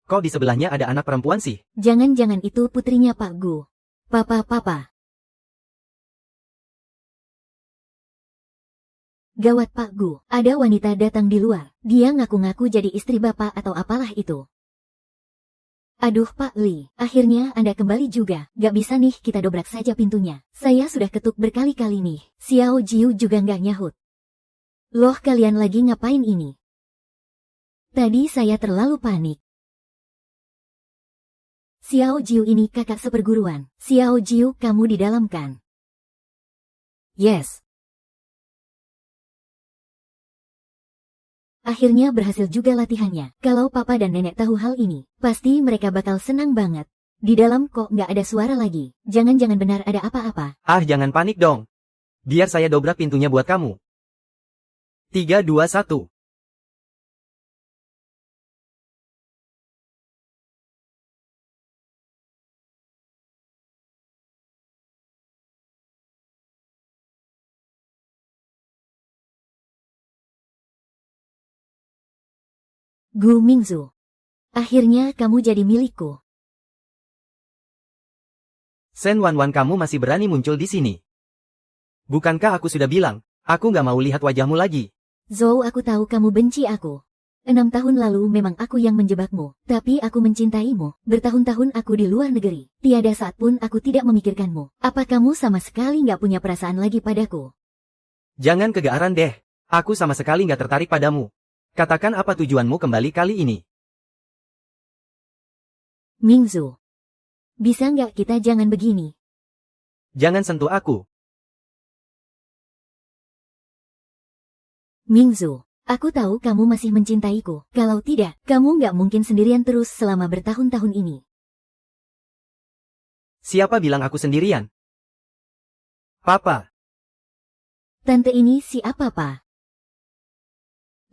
S2: Kok di sebelahnya ada anak perempuan sih?
S1: Jangan-jangan itu putrinya Pak Gu. Papa. Gawat Pak Gu, ada wanita datang di luar. Dia ngaku-ngaku jadi istri bapak atau apalah itu. Aduh Pak Li, akhirnya Anda kembali juga. Gak bisa nih kita dobrak saja pintunya. Saya sudah ketuk berkali-kali nih. Xiao Jiu juga gak nyahut. Loh kalian lagi ngapain ini? Tadi saya terlalu panik. Xiao Jiu ini kakak seperguruan. Xiao Jiu kamu di dalam kan? Yes. Akhirnya berhasil juga latihannya. Kalau papa dan nenek tahu hal ini, pasti mereka bakal senang banget. Di dalam kok nggak ada suara lagi. Jangan-jangan benar ada apa-apa.
S2: Jangan panik dong. Biar saya dobrak pintunya buat kamu. 3, 2, 1.
S1: Gu Mingzu. Akhirnya kamu jadi milikku.
S2: Shen Wanwan, kamu masih berani muncul di sini. Bukankah aku sudah bilang, aku nggak mau lihat wajahmu lagi.
S1: Zhou, aku tahu kamu benci aku. 6 tahun lalu memang aku yang menjebakmu, tapi aku mencintaimu. Bertahun-tahun aku di luar negeri. Tiada saat pun aku tidak memikirkanmu. Apa kamu sama sekali nggak punya perasaan lagi padaku?
S2: Jangan kegeeran deh. Aku sama sekali nggak tertarik padamu. Katakan apa tujuanmu kembali kali ini.
S1: Mingzu. Bisa nggak kita jangan begini?
S2: Jangan sentuh aku.
S1: Mingzu, aku tahu kamu masih mencintaiku. Kalau tidak, kamu nggak mungkin sendirian terus selama bertahun-tahun ini.
S2: Siapa bilang aku sendirian? Papa.
S1: Tante ini siapa, Pak?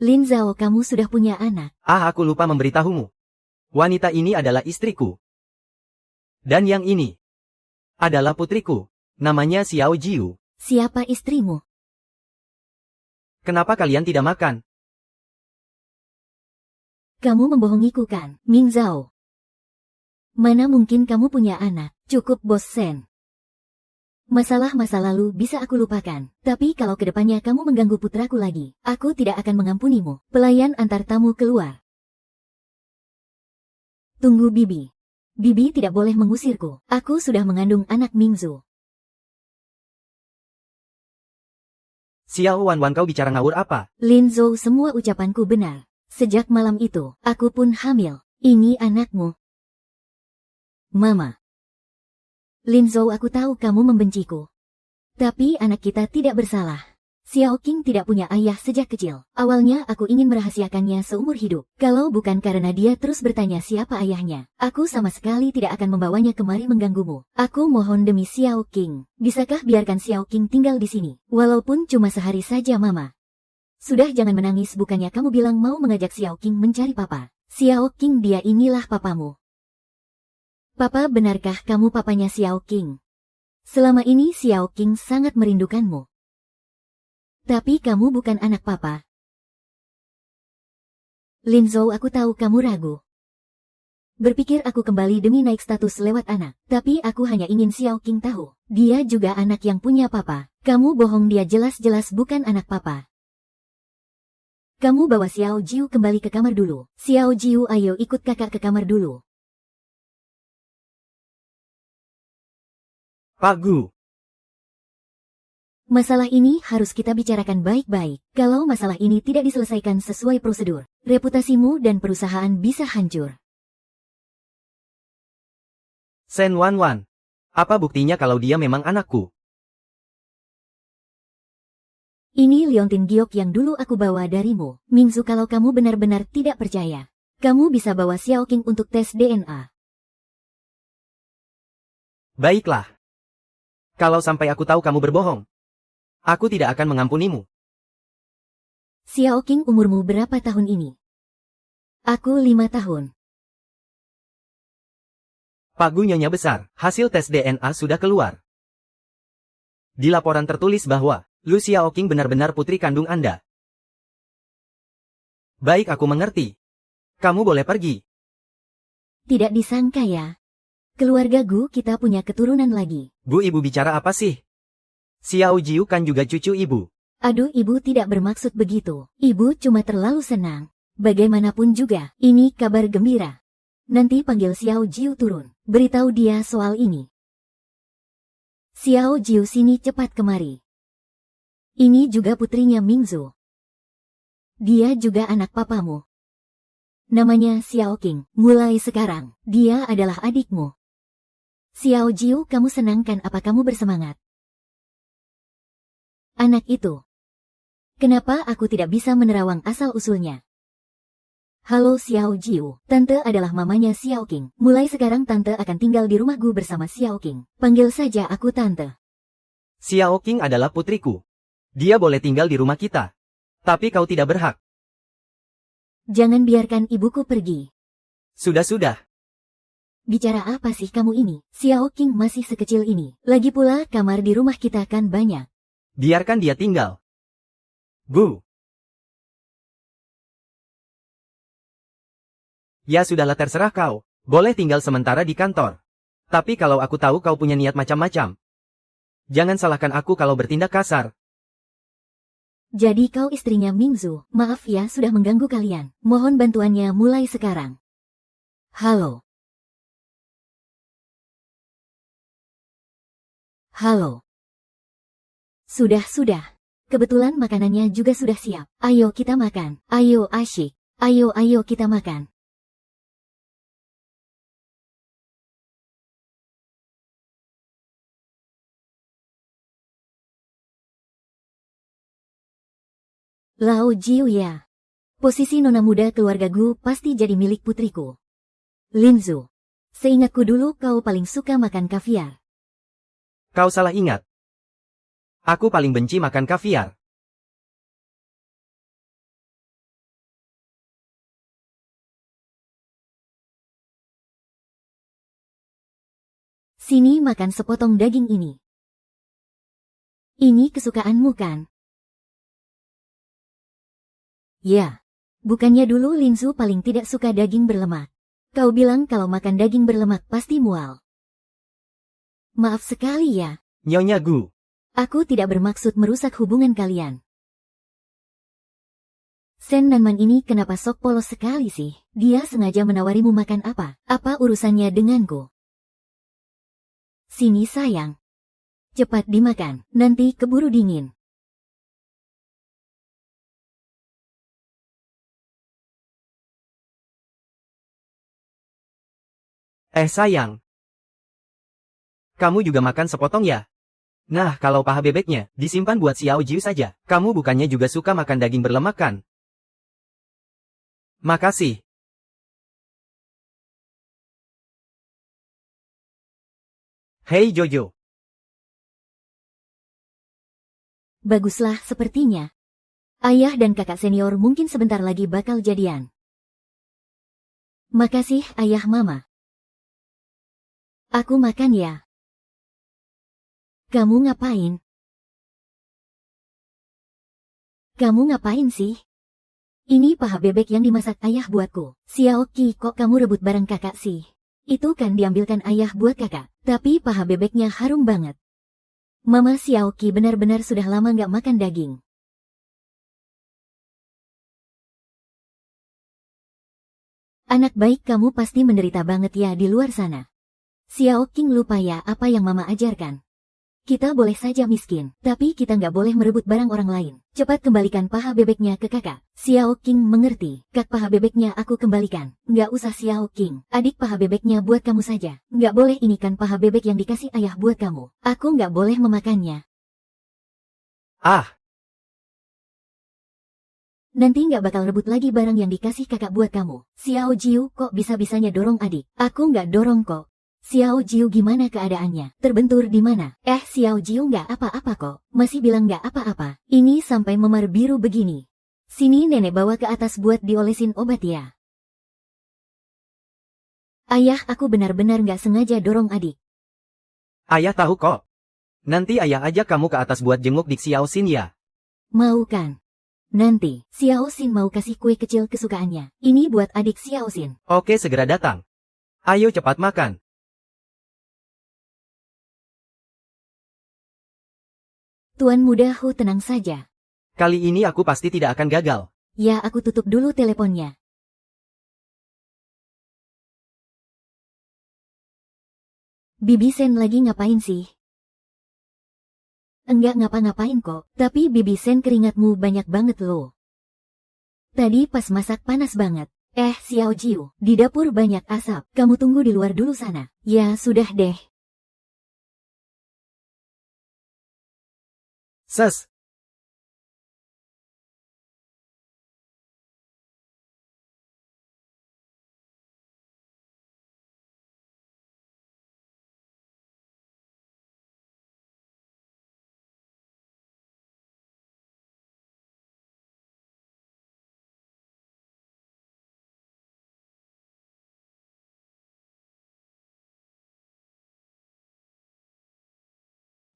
S1: Lin Zhao, kamu sudah punya anak.
S2: Aku lupa memberitahumu. Wanita ini adalah istriku. Dan yang ini adalah putriku. Namanya Xiao Jiu.
S1: Siapa istrimu?
S2: Kenapa kalian tidak makan?
S1: Kamu membohongiku kan, Ming Zhao? Mana mungkin kamu punya anak? Cukup, Bos Shen. Masalah masa lalu bisa aku lupakan, tapi kalau kedepannya kamu mengganggu putraku lagi, aku tidak akan mengampunimu. Pelayan antar tamu keluar. Tunggu, Bibi. Bibi tidak boleh mengusirku. Aku sudah mengandung anak Mingzu.
S2: Xiao Wanwan, kau bicara ngawur apa?
S1: Lin Zhou, semua ucapanku benar. Sejak malam itu, aku pun hamil. Ini anakmu. Mama. Lin Zhou, aku tahu kamu membenciku. Tapi anak kita tidak bersalah. Xiao Qing tidak punya ayah sejak kecil. Awalnya aku ingin merahasiakannya seumur hidup. Kalau bukan karena dia terus bertanya siapa ayahnya, aku sama sekali tidak akan membawanya kemari mengganggumu. Aku mohon demi Xiao Qing, bisakah biarkan Xiao Qing tinggal di sini? Walaupun cuma sehari saja, Mama. Sudah, jangan menangis, bukannya kamu bilang mau mengajak Xiao Qing mencari papa. Xiao Qing, dia inilah papamu. Papa, benarkah kamu papanya Xiao Qing? Selama ini Xiao Qing sangat merindukanmu. Tapi kamu bukan anak papa. Lin Zhou, aku tahu kamu ragu. Berpikir aku kembali demi naik status lewat anak. Tapi aku hanya ingin Xiao Qing tahu. Dia juga anak yang punya papa. Kamu bohong, dia jelas-jelas bukan anak papa. Kamu bawa Xiao Jiu kembali ke kamar dulu. Xiao Jiu, ayo ikut kakak ke kamar dulu.
S2: Pak Gu.
S1: Masalah ini harus kita bicarakan baik-baik. Kalau masalah ini tidak diselesaikan sesuai prosedur, reputasimu dan perusahaan bisa hancur.
S2: Shen Wanwan. Apa buktinya kalau dia memang anakku?
S1: Ini liontin giok yang dulu aku bawa darimu. Mingzu, kalau kamu benar-benar tidak percaya, kamu bisa bawa Xiao Qing untuk tes DNA.
S2: Baiklah. Kalau sampai aku tahu kamu berbohong, aku tidak akan mengampunimu.
S1: Xiao Qing, umurmu berapa tahun ini? Aku 5 tahun.
S2: Pak Gu, Nyonya besar, hasil tes DNA sudah keluar. Di laporan tertulis bahwa Lu Xiao Qing benar-benar putri kandung Anda. Baik, aku mengerti. Kamu boleh pergi.
S1: Tidak disangka ya. Keluarga Gu kita punya keturunan lagi.
S2: Bu, ibu bicara apa sih? Xiao Jiu kan juga cucu ibu.
S1: Aduh, ibu tidak bermaksud begitu. Ibu cuma terlalu senang. Bagaimanapun juga, ini kabar gembira. Nanti panggil Xiao Jiu turun. Beritahu dia soal ini. Xiao Jiu, sini cepat kemari. Ini juga putrinya Mingzu. Dia juga anak papamu. Namanya Xiao Qing. Mulai sekarang, dia adalah adikmu. Xiao Jiu, kamu senang kan? Apa kamu bersemangat? Anak itu. Kenapa aku tidak bisa menerawang asal-usulnya? Halo Xiao Jiu, Tante adalah mamanya Xiao Qing. Mulai sekarang Tante akan tinggal di rumah Gu bersama Xiao Qing. Panggil saja aku Tante.
S2: Xiao Qing adalah putriku. Dia boleh tinggal di rumah kita. Tapi kau tidak berhak.
S1: Jangan biarkan ibuku pergi.
S2: Sudah-sudah.
S1: Bicara apa sih kamu ini? Xiao Qing masih sekecil ini. Lagi pula kamar di rumah kita kan banyak.
S2: Biarkan dia tinggal. Bu. Ya sudahlah terserah kau. Boleh tinggal sementara di kantor. Tapi kalau aku tahu kau punya niat macam-macam, jangan salahkan aku kalau bertindak kasar.
S1: Jadi kau istrinya Mingzu. Maaf ya sudah mengganggu kalian. Mohon bantuannya mulai sekarang. Halo. Halo. Sudah. Kebetulan makanannya juga sudah siap. Ayo kita makan. Ayo asyik. Ayo kita makan. Lao Jiu ya. Posisi nona muda keluarga Gu pasti jadi milik putriku. Linzu. Seingatku dulu kau paling suka makan kaviar.
S2: Kau salah ingat. Aku paling benci makan kaviar.
S1: Sini makan sepotong daging ini. Ini kesukaanmu kan? Ya. Bukannya dulu Linzu paling tidak suka daging berlemak. Kau bilang kalau makan daging berlemak pasti mual. Maaf sekali ya.
S2: Nyonya Gu.
S1: Aku tidak bermaksud merusak hubungan kalian. Sen Nanman ini kenapa sok polos sekali sih? Dia sengaja menawarimu makan apa? Apa urusannya denganku? Sini sayang. Cepat dimakan, nanti keburu dingin.
S2: Sayang. Kamu juga makan sepotong ya? Nah, kalau paha bebeknya, disimpan buat Xiao Jiu saja. Kamu bukannya juga suka makan daging berlemak kan? Makasih. Hei Jojo.
S1: Baguslah sepertinya. Ayah dan kakak senior mungkin sebentar lagi bakal jadian. Makasih ayah mama. Aku makan ya. Kamu ngapain? Kamu ngapain sih? Ini paha bebek yang dimasak ayah buatku. Xiao Qi, kok kamu rebut barang kakak sih? Itu kan diambilkan ayah buat kakak, tapi paha bebeknya harum banget. Mama Xiao Qi benar-benar sudah lama nggak makan daging. Anak baik kamu pasti menderita banget ya di luar sana. Xiao Qing lupa ya apa yang mama ajarkan. Kita boleh saja miskin, tapi kita nggak boleh merebut barang orang lain. Cepat kembalikan paha bebeknya ke kakak. Xiao Qing mengerti. Kak, paha bebeknya aku kembalikan. Nggak usah Xiao Qing. Adik, paha bebeknya buat kamu saja. Nggak boleh, ini kan paha bebek yang dikasih ayah buat kamu. Aku nggak boleh memakannya.
S2: Ah,
S1: Nanti nggak bakal rebut lagi barang yang dikasih kakak buat kamu. Xiao Jiu, kok bisa-bisanya dorong adik? Aku nggak dorong kok. Xiao Jiu, gimana keadaannya? Terbentur di mana? Xiao Jiu nggak apa-apa kok. Masih bilang nggak apa-apa. Ini sampai memar biru begini. Sini nenek bawa ke atas buat diolesin obat ya. Ayah, aku benar-benar nggak sengaja dorong adik.
S2: ayah tahu kok. Nanti ayah ajak kamu ke atas buat jenguk Dik Xiao Xin ya.
S1: Mau kan? Nanti, Xiao Xin mau kasih kue kecil kesukaannya. Ini buat adik Xiao Xin.
S2: Oke, segera datang. Ayo cepat makan.
S1: Tuan Muda Hu, tenang saja.
S2: Kali ini aku pasti tidak akan gagal.
S1: Ya, aku tutup dulu teleponnya. Bibi Sen lagi ngapain sih? Enggak ngapa-ngapain kok, tapi Bibi Sen keringatmu banyak banget loh. Tadi pas masak panas banget. Xiao Jiu, di dapur banyak asap, kamu tunggu di luar dulu sana. Ya sudah deh.
S2: Ses.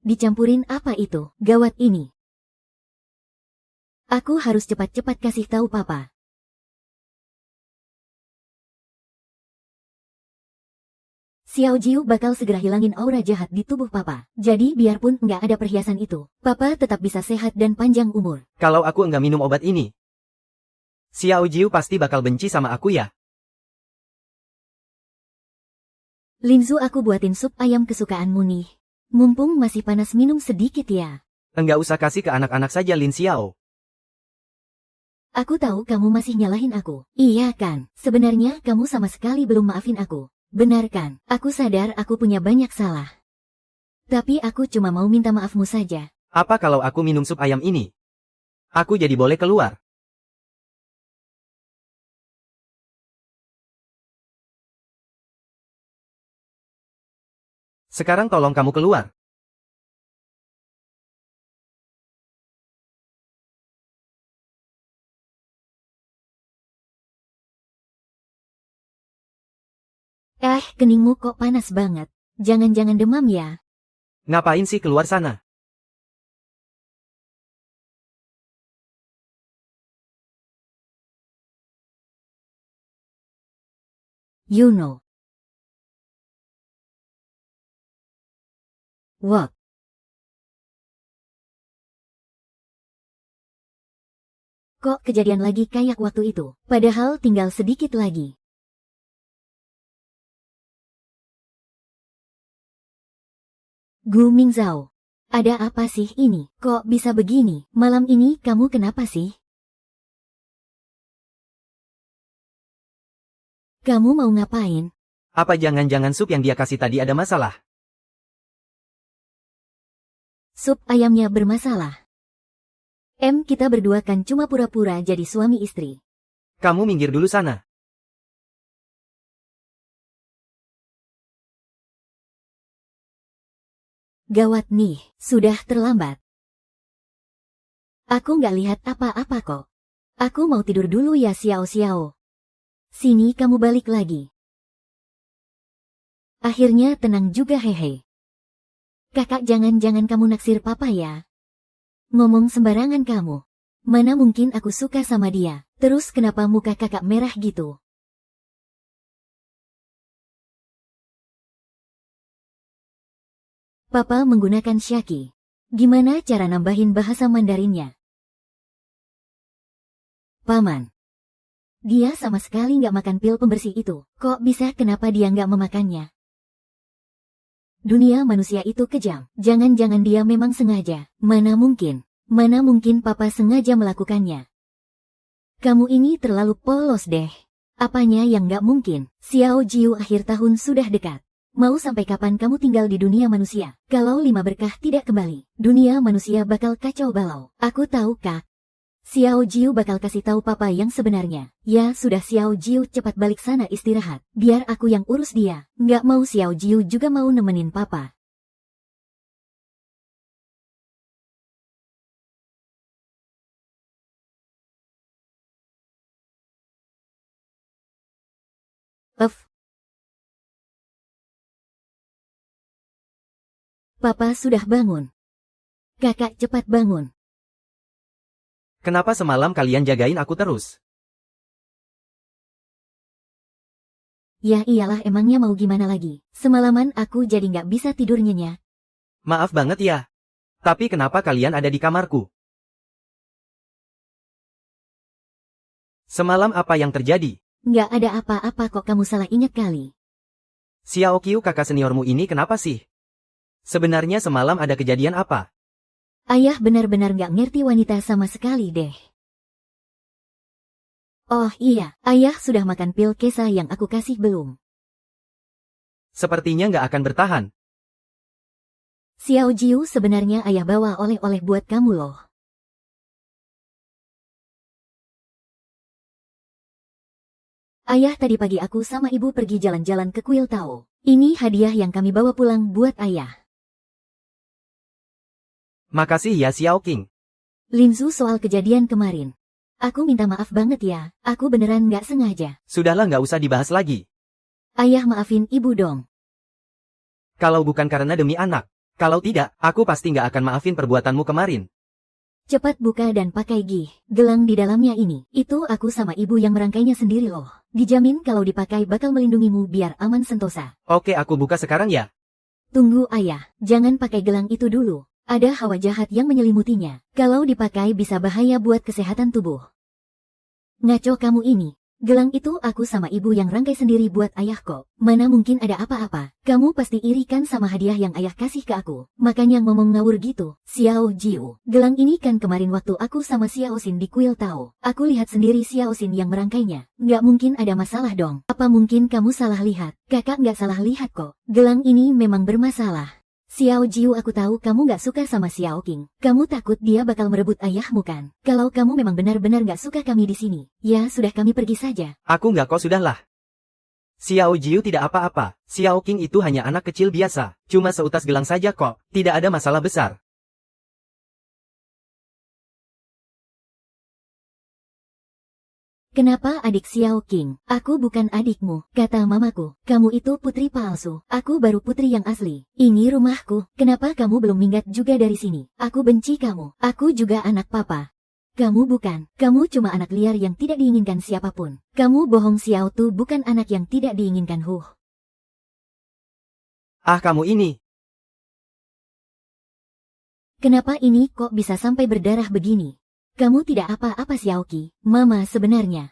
S1: Dicampurin apa itu? Gawat ini. Aku harus cepat-cepat kasih tahu papa. Xiao Jiu bakal segera hilangin aura jahat di tubuh papa. Jadi biarpun nggak ada perhiasan itu, papa tetap bisa sehat dan panjang umur.
S2: Kalau aku enggak minum obat ini, Xiao Jiu pasti bakal benci sama aku ya.
S1: Linzu, aku buatin sup ayam kesukaanmu nih. Mumpung masih panas, minum sedikit ya.
S2: Enggak usah kasih ke anak-anak saja, Lin Xiao.
S1: Aku tahu kamu masih nyalahin aku. Iya kan, sebenarnya kamu sama sekali belum maafin aku. Benar kan? Aku sadar aku punya banyak salah. Tapi aku cuma mau minta maafmu saja.
S2: Apa kalau aku minum sup ayam ini? Aku jadi boleh keluar? Sekarang tolong kamu keluar.
S1: Keningmu kok panas banget. Jangan-jangan demam ya?
S2: Ngapain sih keluar sana?
S1: You know. What? Kok kejadian lagi kayak waktu itu? Padahal tinggal sedikit lagi. Gu Mingzhao. Ada apa sih ini? Kok bisa begini? Malam ini kamu kenapa sih? Kamu mau ngapain?
S2: Apa jangan-jangan sup yang dia kasih tadi ada masalah?
S1: Sup ayamnya bermasalah. Kita berdua kan cuma pura-pura jadi suami istri.
S2: Kamu minggir dulu sana.
S1: Gawat nih, sudah terlambat. Aku nggak lihat apa-apa kok. Aku mau tidur dulu ya, Xiao. Sini kamu balik lagi. Akhirnya tenang juga, hehe. Kakak, jangan-jangan kamu naksir papa ya. Ngomong sembarangan kamu. Mana mungkin aku suka sama dia. Terus kenapa muka kakak merah gitu? Papa menggunakan Shaki. Gimana cara nambahin bahasa Mandarinnya? Paman. Dia sama sekali nggak makan pil pembersih itu. Kok bisa, kenapa dia nggak memakannya? Dunia manusia itu kejam. Jangan-jangan dia memang sengaja. Mana mungkin papa sengaja melakukannya. Kamu ini terlalu polos deh. Apanya yang nggak mungkin? Xiao Jiu, akhir tahun sudah dekat. Mau sampai kapan kamu tinggal di dunia manusia? Kalau 5 berkah tidak kembali, dunia manusia bakal kacau balau. Aku tahu, Kak. Xiao Jiu bakal kasih tahu papa yang sebenarnya. Ya sudah, Xiao Jiu, cepat balik sana istirahat. Biar aku yang urus dia. Nggak mau, Xiao Jiu juga mau nemenin papa. Papa sudah bangun. Kakak, cepat bangun.
S2: Kenapa semalam kalian jagain aku terus?
S1: Ya iyalah, emangnya mau gimana lagi. Semalaman aku jadi nggak bisa tidur nyenyak.
S2: Maaf banget ya. Tapi kenapa kalian ada di kamarku? Semalam apa yang terjadi?
S1: Nggak ada apa-apa kok, kamu salah ingat kali.
S2: Xiao Qiu, kakak seniormu ini kenapa sih? Sebenarnya semalam ada kejadian apa?
S1: Ayah benar-benar nggak ngerti wanita sama sekali deh. Oh iya, ayah sudah makan pil Kesa yang aku kasih belum?
S2: Sepertinya nggak akan bertahan.
S1: Xiao Jiu, sebenarnya ayah bawa oleh-oleh buat kamu loh. Ayah, tadi pagi aku sama ibu pergi jalan-jalan ke kuil Tao. Ini hadiah yang kami bawa pulang buat ayah.
S2: Makasih ya Xiao Qing.
S1: Linzu, soal kejadian kemarin. Aku minta maaf banget ya, aku beneran nggak sengaja.
S2: Sudahlah, nggak usah dibahas lagi.
S1: Ayah, maafin ibu dong.
S2: Kalau bukan karena demi anak. Kalau tidak, aku pasti nggak akan maafin perbuatanmu kemarin.
S1: Cepat buka dan pakai gelang di dalamnya ini. Itu aku sama ibu yang merangkainya sendiri loh. Dijamin kalau dipakai bakal melindungimu biar aman sentosa.
S2: Oke, aku buka sekarang ya.
S1: Tunggu ayah, jangan pakai gelang itu dulu. Ada hawa jahat yang menyelimutinya. Kalau dipakai bisa bahaya buat kesehatan tubuh. Ngaco kamu ini. Gelang itu aku sama ibu yang rangkai sendiri buat ayah kok. Mana mungkin ada apa-apa. Kamu pasti iri kan sama hadiah yang ayah kasih ke aku. Makanya ngomong ngawur gitu. Xiao Jiu. Gelang ini kan kemarin waktu aku sama Xiao Xin di kuil Tao. Aku lihat sendiri Xiao Xin yang merangkainya. Nggak mungkin ada masalah dong. Apa mungkin kamu salah lihat? Kakak nggak salah lihat kok. Gelang ini memang bermasalah. Xiao Jiu, aku tahu kamu gak suka sama Xiao King. Kamu takut dia bakal merebut ayahmu kan? Kalau kamu memang benar-benar gak suka kami di sini, ya sudah kami pergi saja.
S2: Aku nggak kok, sudahlah. Xiao Jiu tidak apa-apa. Xiao King itu hanya anak kecil biasa. Cuma seutas gelang saja kok. Tidak ada masalah besar.
S1: Kenapa adik Xiao King? Aku bukan adikmu, kata mamaku. Kamu itu putri palsu. Aku baru putri yang asli. Ini rumahku. Kenapa kamu belum minggat juga dari sini? Aku benci kamu. Aku juga anak papa. Kamu bukan. Kamu cuma anak liar yang tidak diinginkan siapapun. Kamu bohong, Xiao Tu bukan anak yang tidak diinginkan.
S2: Ah, kamu ini.
S1: Kenapa ini kok bisa sampai berdarah begini? Kamu tidak apa-apa Xiaoqi, mama sebenarnya.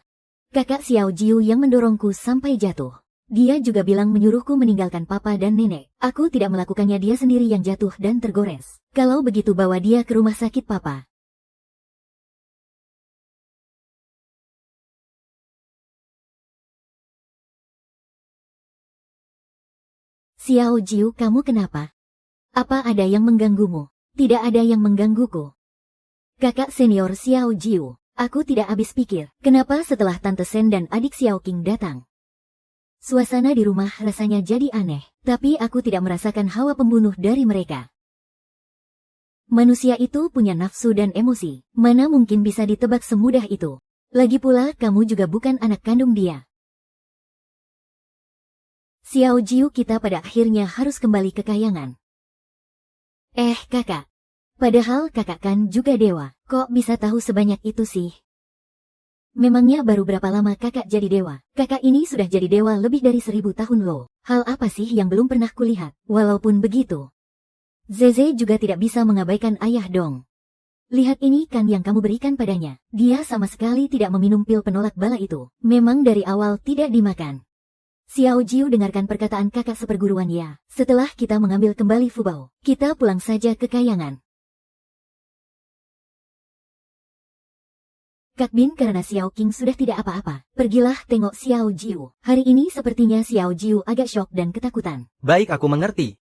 S1: Kakak Xiao Jiu yang mendorongku sampai jatuh. Dia juga bilang menyuruhku meninggalkan papa dan nenek. Aku tidak melakukannya, dia sendiri yang jatuh dan tergores. Kalau begitu bawa dia ke rumah sakit papa. Xiao Jiu, kamu kenapa? Apa ada yang mengganggumu? Tidak ada yang menggangguku. Kakak senior Xiao Jiu, aku tidak habis pikir, kenapa setelah Tante Sen dan adik Xiao King datang. Suasana di rumah rasanya jadi aneh, tapi aku tidak merasakan hawa pembunuh dari mereka. Manusia itu punya nafsu dan emosi, mana mungkin bisa ditebak semudah itu. Lagi pula kamu juga bukan anak kandung dia. Xiao Jiu, kita pada akhirnya harus kembali ke kayangan. Kakak. Padahal kakak kan juga dewa, kok bisa tahu sebanyak itu sih? Memangnya baru berapa lama kakak jadi dewa? Kakak ini sudah jadi dewa lebih dari 1000 tahun loh. Hal apa sih yang belum pernah kulihat? Walaupun begitu, Zeze juga tidak bisa mengabaikan ayah dong. Lihat ini kan yang kamu berikan padanya. Dia sama sekali tidak meminum pil penolak bala itu. Memang dari awal tidak dimakan. Xiao Jiu, dengarkan perkataan kakak seperguruan ya. Setelah kita mengambil kembali Fubao, kita pulang saja ke kayangan. Kak Bin, karena Xiao King sudah tidak apa-apa, pergilah tengok Xiao Jiu. Hari ini sepertinya Xiao Jiu agak syok dan ketakutan.
S2: Baik, aku mengerti.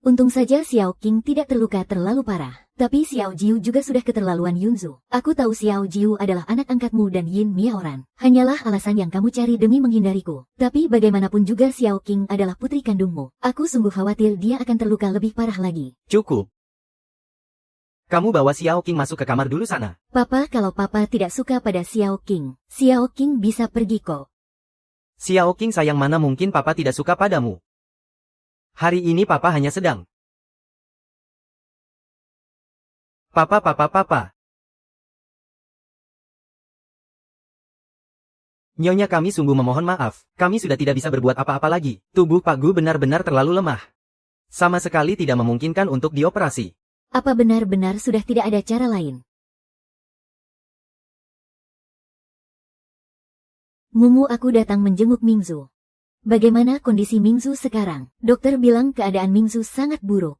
S1: Untung saja Xiao King tidak terluka terlalu parah. Tapi Xiao Jiu juga sudah keterlaluan Yunzu. Aku tahu Xiao Jiu adalah anak angkatmu dan Yin Miaoran. Hanyalah alasan yang kamu cari demi menghindariku. Tapi bagaimanapun juga Xiao King adalah putri kandungmu. Aku sungguh khawatir dia akan terluka lebih parah lagi.
S2: Cukup. Kamu bawa Xiao King masuk ke kamar dulu sana.
S1: Papa, kalau papa tidak suka pada Xiao King bisa pergi kok.
S2: Xiao King sayang, mana mungkin papa tidak suka padamu. Hari ini papa hanya sedang. Papa. Nyonya, kami sungguh memohon maaf. Kami sudah tidak bisa berbuat apa-apa lagi. Tubuh Pak Gu benar-benar terlalu lemah. Sama sekali tidak memungkinkan untuk dioperasi.
S1: Apa benar-benar sudah tidak ada cara lain? Mumu, aku datang menjenguk Mingzu. Bagaimana kondisi Mingzu sekarang? Dokter bilang keadaan Mingzu sangat buruk.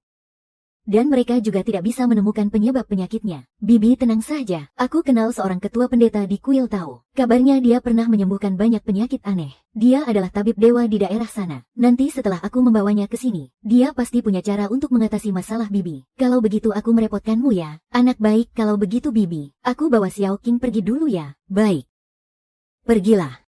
S1: Dan mereka juga tidak bisa menemukan penyebab penyakitnya. Bibi, tenang saja. Aku kenal seorang ketua pendeta di kuil Tao. Kabarnya dia pernah menyembuhkan banyak penyakit aneh. Dia adalah tabib dewa di daerah sana. Nanti setelah aku membawanya ke sini, dia pasti punya cara untuk mengatasi masalah Bibi. Kalau begitu aku merepotkanmu ya. Anak baik, kalau begitu Bibi, aku bawa Xiao King pergi dulu ya. Baik. Pergilah.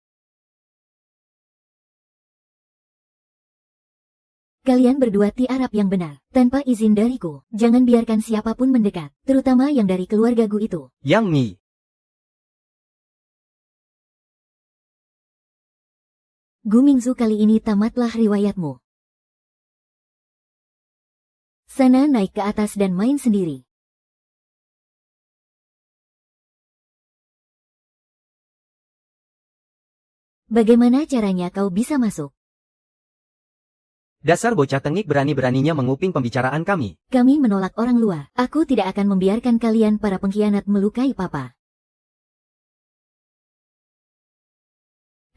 S1: Kalian berdua tiarap yang benar, tanpa izin dariku. Jangan biarkan siapapun mendekat, terutama yang dari keluarga Gu itu.
S2: Yang Mi.
S1: Gu Mingzu, kali ini tamatlah riwayatmu. Sana naik ke atas dan main sendiri. Bagaimana caranya kau bisa masuk?
S2: Dasar bocah tengik berani-beraninya menguping pembicaraan kami.
S1: Kami menolak orang luar. Aku tidak akan membiarkan kalian para pengkhianat melukai papa.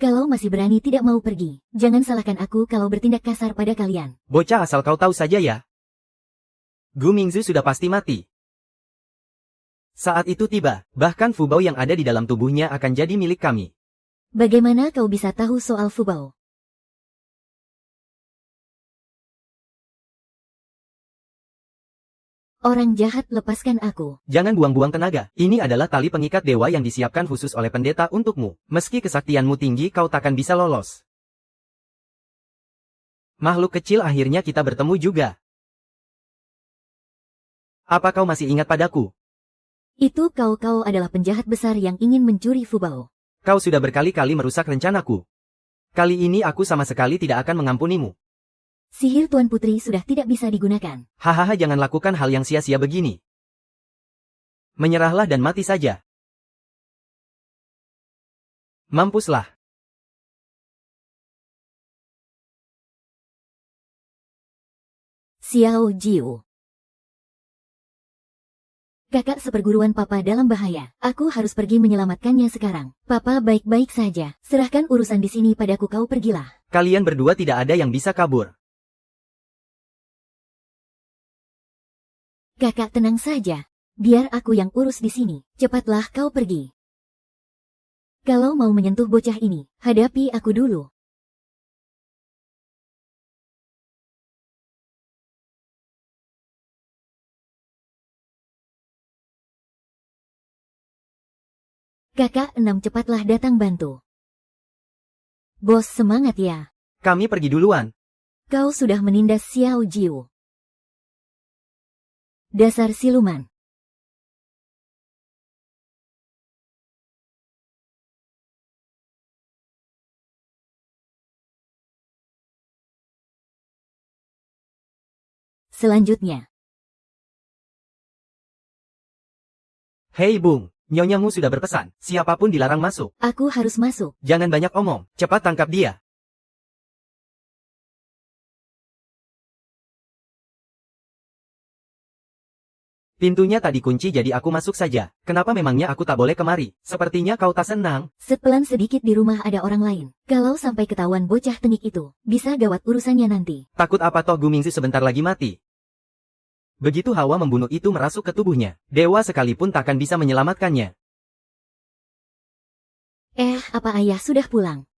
S1: Kalau masih berani tidak mau pergi, jangan salahkan aku kalau bertindak kasar pada kalian.
S2: Bocah asal kau tahu saja ya. Gu Mingzu sudah pasti mati. Saat itu tiba, bahkan Fubao yang ada di dalam tubuhnya akan jadi milik kami.
S1: Bagaimana kau bisa tahu soal Fubao? Orang jahat, lepaskan aku.
S2: Jangan buang-buang tenaga. Ini adalah tali pengikat dewa yang disiapkan khusus oleh pendeta untukmu. Meski kesaktianmu tinggi, kau takkan bisa lolos. Makhluk kecil, akhirnya kita bertemu juga. Apa kau masih ingat padaku?
S1: Itu kau adalah penjahat besar yang ingin mencuri Fubao.
S2: Kau sudah berkali-kali merusak rencanaku. Kali ini aku sama sekali tidak akan mengampunimu.
S1: Sihir Tuan Putri sudah tidak bisa digunakan.
S2: Hahaha, jangan lakukan hal yang sia-sia begini. Menyerahlah dan mati saja. Mampuslah.
S1: Xiao Jiu. Kakak seperguruan papa dalam bahaya. Aku harus pergi menyelamatkannya sekarang. Papa baik-baik saja. Serahkan urusan di sini padaku, kau pergilah.
S2: Kalian berdua tidak ada yang bisa kabur.
S1: Kakak tenang saja. Biar aku yang urus di sini. Cepatlah kau pergi. Kalau mau menyentuh bocah ini, hadapi aku dulu. Kakak 6 cepatlah datang bantu. Bos semangat ya.
S2: Kami pergi duluan.
S1: Kau sudah menindas Xiao Jiu. Dasar siluman. Selanjutnya.
S2: Hei Bung, nyonyamu sudah berpesan, siapapun dilarang masuk.
S1: Aku harus masuk.
S2: Jangan banyak omong, cepat tangkap dia. Pintunya tak dikunci jadi aku masuk saja. Kenapa memangnya aku tak boleh kemari? Sepertinya kau tak senang.
S1: Sepelan sedikit di rumah ada orang lain. Kalau sampai ketahuan bocah tengik itu, bisa gawat urusannya nanti.
S2: Takut apa toh Gu Mingzi sebentar lagi mati. Begitu hawa membunuh itu merasuk ke tubuhnya, dewa sekalipun takkan bisa menyelamatkannya.
S1: Apa ayah sudah pulang?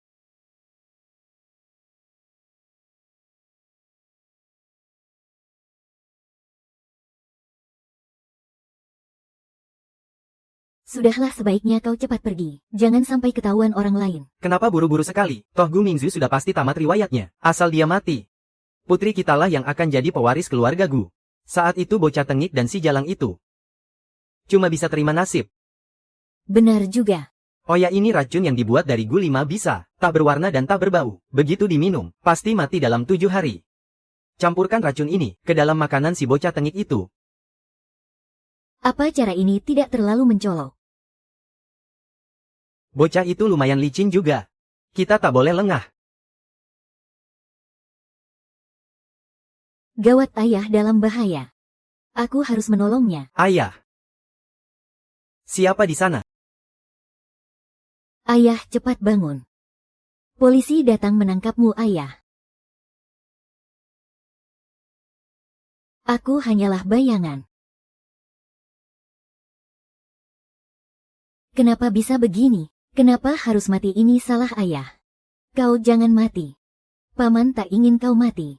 S1: Sudahlah, sebaiknya kau cepat pergi. Jangan sampai ketahuan orang lain.
S2: Kenapa buru-buru sekali? Toh Gu Mingzi sudah pasti tamat riwayatnya. Asal dia mati, putri kitalah yang akan jadi pewaris keluarga Gu. Saat itu bocah tengik dan si jalang itu cuma bisa terima nasib.
S1: Benar juga.
S2: Oh ya, ini racun yang dibuat dari Gu 5 bisa, tak berwarna dan tak berbau. Begitu diminum, pasti mati dalam 7 hari. Campurkan racun ini ke dalam makanan si bocah tengik itu.
S1: Apa cara ini tidak terlalu mencolok?
S2: Bocah itu lumayan licin juga. Kita tak boleh lengah.
S1: Gawat, ayah dalam bahaya. Aku harus menolongnya.
S2: Ayah. Siapa di sana?
S1: Ayah, cepat bangun. Polisi datang menangkapmu, ayah. Aku hanyalah bayangan. Kenapa bisa begini? Kenapa harus mati? Ini salah ayah. Kau jangan mati. Paman tak ingin kau mati.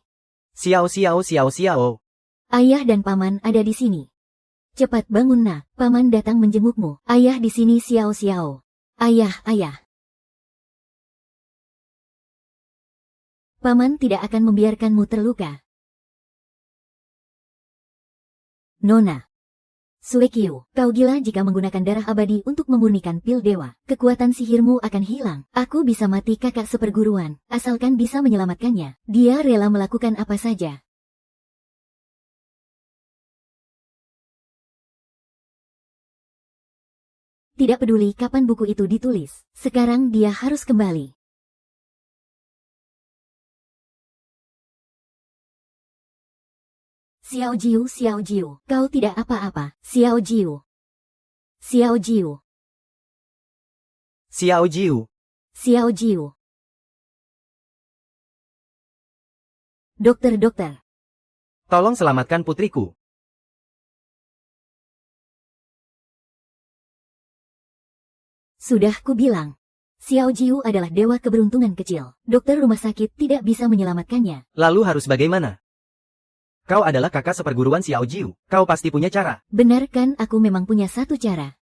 S2: Xiao.
S1: Ayah dan paman ada di sini. Cepat bangun, nak. Paman datang menjengukmu. Ayah di sini, Xiao. Ayah. Paman tidak akan membiarkanmu terluka. Nona. Suekyu, kau gila jika menggunakan darah abadi untuk memurnikan pil dewa. Kekuatan sihirmu akan hilang. Aku bisa mati, kakak seperguruan, asalkan bisa menyelamatkannya. Dia rela melakukan apa saja. Tidak peduli kapan buku itu ditulis, sekarang dia harus kembali. Xiao Jiu, kau tidak apa-apa, Xiao Jiu. Xiao Jiu,
S2: Xiao Jiu.
S1: Xiao Jiu. Dokter.
S2: Tolong selamatkan putriku.
S1: Sudah kubilang. Xiao Jiu adalah dewa keberuntungan kecil. Dokter rumah sakit tidak bisa menyelamatkannya.
S2: Lalu harus bagaimana? Kau adalah kakak seperguruan Xiao Jiu. Kau pasti punya cara.
S1: Benar kan, aku memang punya satu cara.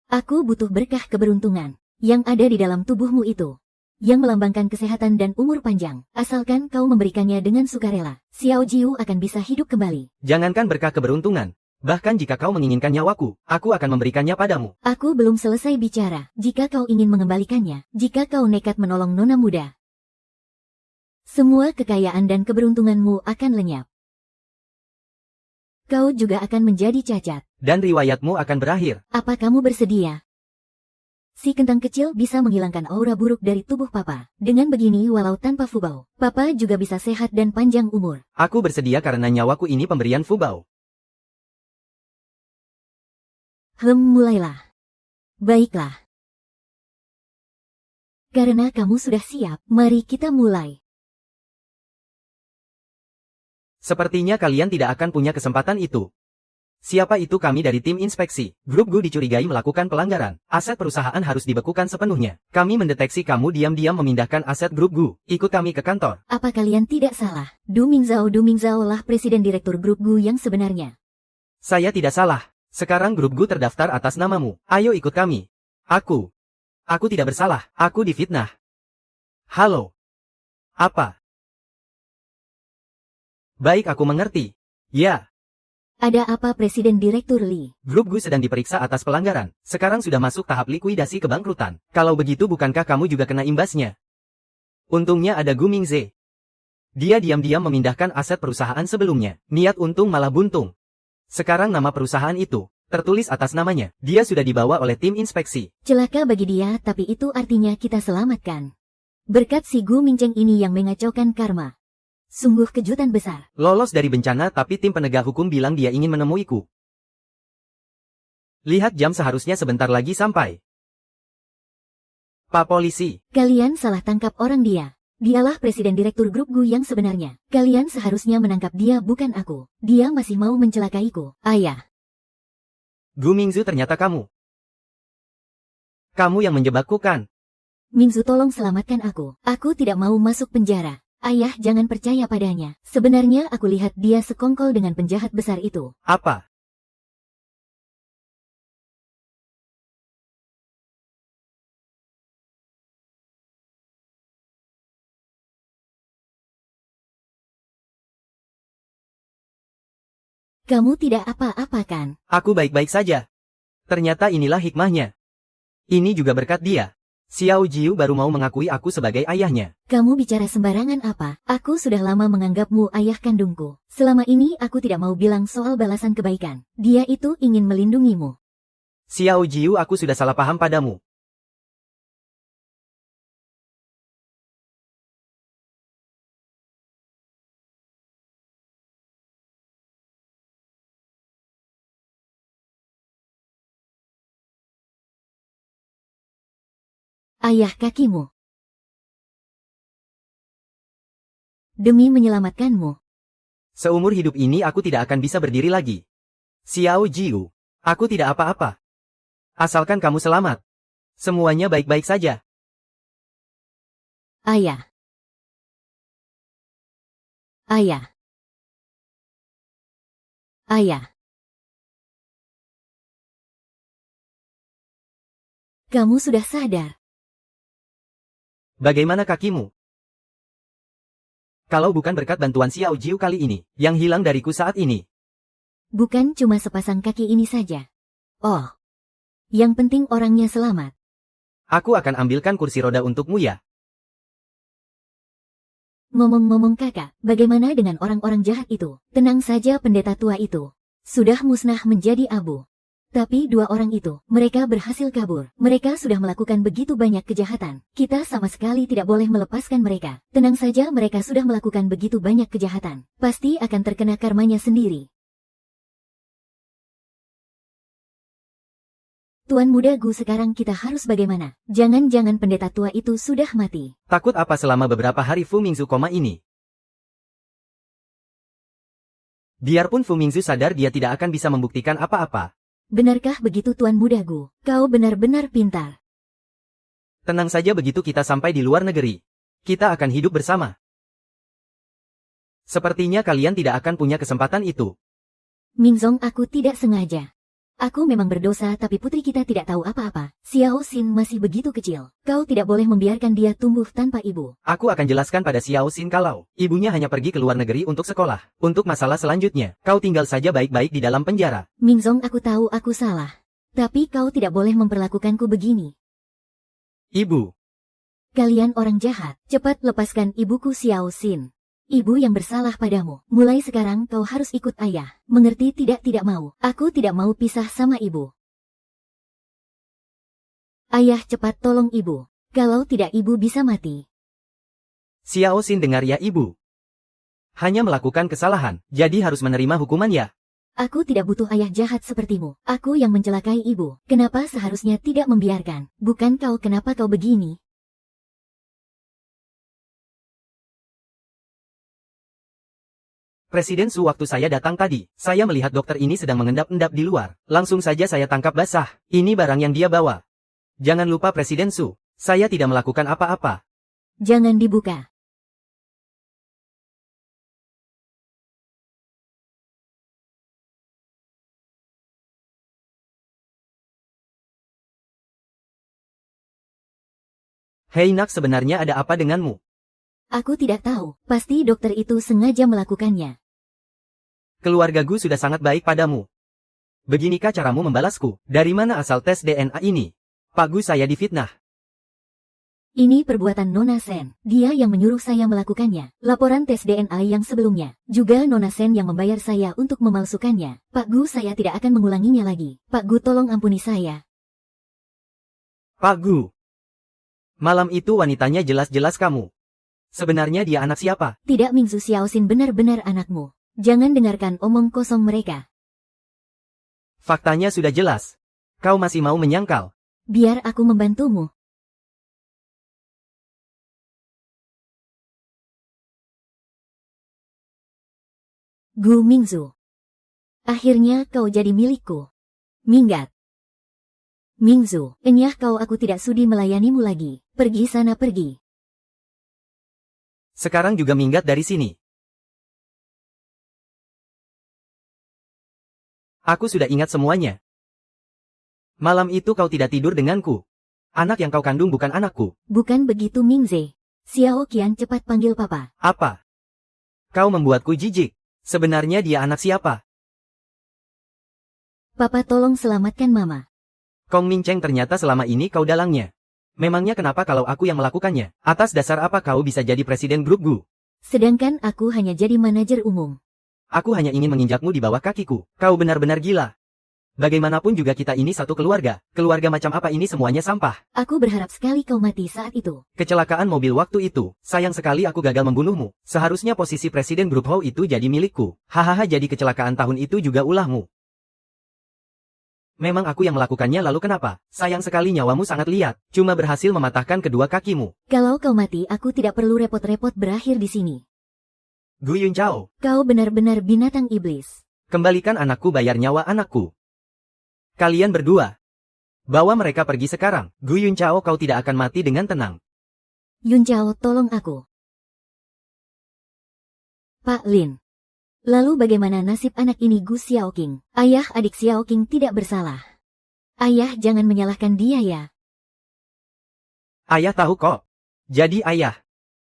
S1: Aku butuh berkah keberuntungan yang ada di dalam tubuhmu itu, yang melambangkan kesehatan dan umur panjang. Asalkan kau memberikannya dengan sukarela, Xiao Jiu akan bisa hidup kembali.
S2: Jangankan berkah keberuntungan. Bahkan jika kau menginginkan nyawaku, aku akan memberikannya padamu.
S1: Aku belum selesai bicara. Jika kau ingin mengembalikannya, jika kau nekat menolong nona muda, semua kekayaan dan keberuntunganmu akan lenyap. Kau juga akan menjadi cacat.
S2: Dan riwayatmu akan berakhir.
S1: Apa kamu bersedia? Si kentang kecil bisa menghilangkan aura buruk dari tubuh Papa. Dengan begini, walau tanpa Fubao, Papa juga bisa sehat dan panjang umur.
S2: Aku bersedia karena nyawaku ini pemberian Fubao.
S1: Mulailah. Baiklah. Karena kamu sudah siap, mari kita mulai.
S2: Sepertinya kalian tidak akan punya kesempatan itu. Siapa itu? Kami dari tim inspeksi. Grup Gu dicurigai melakukan pelanggaran. Aset perusahaan harus dibekukan sepenuhnya. Kami mendeteksi kamu diam-diam memindahkan aset Grup Gu. Ikut kami ke kantor.
S1: Apa kalian tidak salah? Du Mingzhao lah presiden direktur Grup Gu yang sebenarnya.
S2: Saya tidak salah. Sekarang Grup Gu terdaftar atas namamu. Ayo ikut kami. Aku tidak bersalah. Aku difitnah. Halo. Apa? Baik, aku mengerti. Ya.
S1: Ada apa Presiden Direktur Li?
S2: Grup Gu sedang diperiksa atas pelanggaran. Sekarang sudah masuk tahap likuidasi kebangkrutan. Kalau begitu bukankah kamu juga kena imbasnya? Untungnya ada Gu Mingze. Dia diam-diam memindahkan aset perusahaan sebelumnya. Niat untung malah buntung. Sekarang nama perusahaan itu tertulis atas namanya. Dia sudah dibawa oleh tim inspeksi.
S1: Celaka bagi dia, tapi itu artinya kita selamatkan. Berkat si Gu Mingcheng ini yang mengacaukan karma. Sungguh kejutan besar.
S2: Lolos dari bencana, tapi tim penegak hukum bilang dia ingin menemuiku. Lihat jam, seharusnya sebentar lagi sampai. Pak Polisi.
S1: Kalian salah tangkap orang dia. Dialah presiden direktur Grup Gu yang sebenarnya. Kalian seharusnya menangkap dia, bukan aku. Dia masih mau mencelakaiku. Ayah.
S2: Gu Mingzu, ternyata kamu. Kamu yang menjebakku kan?
S1: Mingzu, tolong selamatkan aku. Aku tidak mau masuk penjara. Ayah, jangan percaya padanya. Sebenarnya aku lihat dia sekongkol dengan penjahat besar itu.
S2: Apa?
S1: Kamu tidak apa-apa kan?
S2: Aku baik-baik saja. Ternyata inilah hikmahnya. Ini juga berkat dia. Xiao Jiu baru mau mengakui aku sebagai ayahnya.
S1: Kamu bicara sembarangan apa? Aku sudah lama menganggapmu ayah kandungku. Selama ini aku tidak mau bilang soal balasan kebaikan. Dia itu ingin melindungimu.
S2: Xiao Jiu, aku sudah salah paham padamu.
S1: Ayah kakimu. Demi menyelamatkanmu.
S2: Seumur hidup ini aku tidak akan bisa berdiri lagi. Xiao Jiu, aku tidak apa-apa. Asalkan kamu selamat. Semuanya baik-baik saja.
S1: Ayah. Ayah. Ayah. Kamu sudah sadar.
S2: Bagaimana kakimu? Kalau bukan berkat bantuan Xiao Jiu kali ini, yang hilang dariku saat ini.
S1: Bukan cuma sepasang kaki ini saja. Oh. Yang penting orangnya selamat.
S2: Aku akan ambilkan kursi roda untukmu ya.
S1: Ngomong-ngomong kakak, bagaimana dengan orang-orang jahat itu? Tenang saja, pendeta tua itu sudah musnah menjadi abu. Tapi dua orang itu, mereka berhasil kabur. Mereka sudah melakukan begitu banyak kejahatan. Kita sama sekali tidak boleh melepaskan mereka. Tenang saja, mereka sudah melakukan begitu banyak kejahatan. Pasti akan terkena karmanya sendiri. Tuan Muda Gu, sekarang kita harus bagaimana? Jangan-jangan pendeta tua itu sudah mati.
S2: Takut apa selama beberapa hari Fu Mingzu koma ini? Biarpun Fu Mingzu sadar dia tidak akan bisa membuktikan apa-apa.
S1: Benarkah begitu Tuan Muda Gu? Kau benar-benar pintar.
S2: Tenang saja, begitu kita sampai di luar negeri. Kita akan hidup bersama. Sepertinya kalian tidak akan punya kesempatan itu.
S1: Mingzong, aku tidak sengaja. Aku memang berdosa, tapi putri kita tidak tahu apa-apa. Xiao Xin masih begitu kecil. Kau tidak boleh membiarkan dia tumbuh tanpa ibu.
S2: Aku akan jelaskan pada Xiao Xin kalau ibunya hanya pergi ke luar negeri untuk sekolah. Untuk masalah selanjutnya, kau tinggal saja baik-baik di dalam penjara.
S1: Mingzong, aku tahu aku salah. Tapi kau tidak boleh memperlakukanku begini.
S2: Ibu.
S1: Kalian orang jahat. Cepat lepaskan ibuku Xiao Xin. Ibu yang bersalah padamu. Mulai sekarang kau harus ikut ayah. Mengerti tidak? Tidak mau. Aku tidak mau pisah sama ibu. Ayah, cepat tolong ibu. Kalau tidak ibu bisa mati.
S2: Xiao Xin, dengar ya ibu. Hanya melakukan kesalahan, jadi harus menerima hukuman ya.
S1: Aku tidak butuh ayah jahat sepertimu. Aku yang mencelakai ibu. Kenapa seharusnya tidak membiarkan? Bukan kau, kenapa kau begini?
S2: Presiden Su, waktu saya datang tadi, saya melihat dokter ini sedang mengendap-endap di luar. Langsung saja saya tangkap basah. Ini barang yang dia bawa. Jangan lupa Presiden Su, saya tidak melakukan apa-apa.
S1: Jangan dibuka.
S2: Hei nak, sebenarnya ada apa denganmu?
S1: Aku tidak tahu. Pasti dokter itu sengaja melakukannya.
S2: Keluarga Gu sudah sangat baik padamu. Beginikah caramu membalasku? Dari mana asal tes DNA ini? Pak Gu, saya difitnah.
S1: Ini perbuatan Nona Sen. Dia yang menyuruh saya melakukannya. Laporan tes DNA yang sebelumnya. Juga Nona Sen yang membayar saya untuk memalsukannya. Pak Gu, saya tidak akan mengulanginya lagi. Pak Gu, tolong ampuni saya.
S2: Pak Gu. Malam itu wanitanya jelas-jelas kamu. Sebenarnya dia anak siapa?
S1: Tidak, Mingzu, Xiao Xin benar-benar anakmu. Jangan dengarkan omong kosong mereka.
S2: Faktanya sudah jelas. Kau masih mau menyangkal?
S1: Biar aku membantumu. Gu Mingzu. Akhirnya kau jadi milikku. Minggat. Mingzu, enyah kau, aku tidak sudi melayanimu lagi. Pergi sana, pergi.
S2: Sekarang juga minggat dari sini. Aku sudah ingat semuanya. Malam itu kau tidak tidur denganku. Anak yang kau kandung bukan anakku.
S1: Bukan begitu, Mingze. Xiao Qian, cepat panggil papa.
S2: Apa? Kau membuatku jijik. Sebenarnya dia anak siapa?
S1: Papa, tolong selamatkan mama.
S2: Kong Ming Cheng, ternyata selama ini kau dalangnya. Memangnya kenapa kalau aku yang melakukannya? Atas dasar apa kau bisa jadi presiden grup Gu?
S1: Sedangkan aku hanya jadi manajer umum.
S2: Aku hanya ingin menginjakmu di bawah kakiku. Kau benar-benar gila. Bagaimanapun juga kita ini satu keluarga. Keluarga macam apa ini, semuanya sampah.
S1: Aku berharap sekali kau mati saat itu.
S2: Kecelakaan mobil waktu itu. Sayang sekali aku gagal membunuhmu. Seharusnya posisi presiden grup Hou itu jadi milikku. Hahaha, jadi kecelakaan tahun itu juga ulahmu. Memang aku yang melakukannya, lalu kenapa? Sayang sekali nyawamu sangat liat. Cuma berhasil mematahkan kedua kakimu.
S1: Kalau kau mati, aku tidak perlu repot-repot berakhir di sini.
S2: Gu Yunchao.
S1: Kau benar-benar binatang iblis.
S2: Kembalikan anakku, bayar nyawa anakku. Kalian berdua. Bawa mereka pergi sekarang. Gu Yunchao, kau tidak akan mati dengan tenang.
S1: Yunchao, tolong aku. Pak Lin. Lalu bagaimana nasib anak ini, Gu Xiaoqing? Ayah, adik Xiaoqing tidak bersalah. Ayah, jangan menyalahkan dia ya.
S2: Ayah tahu kok. Jadi ayah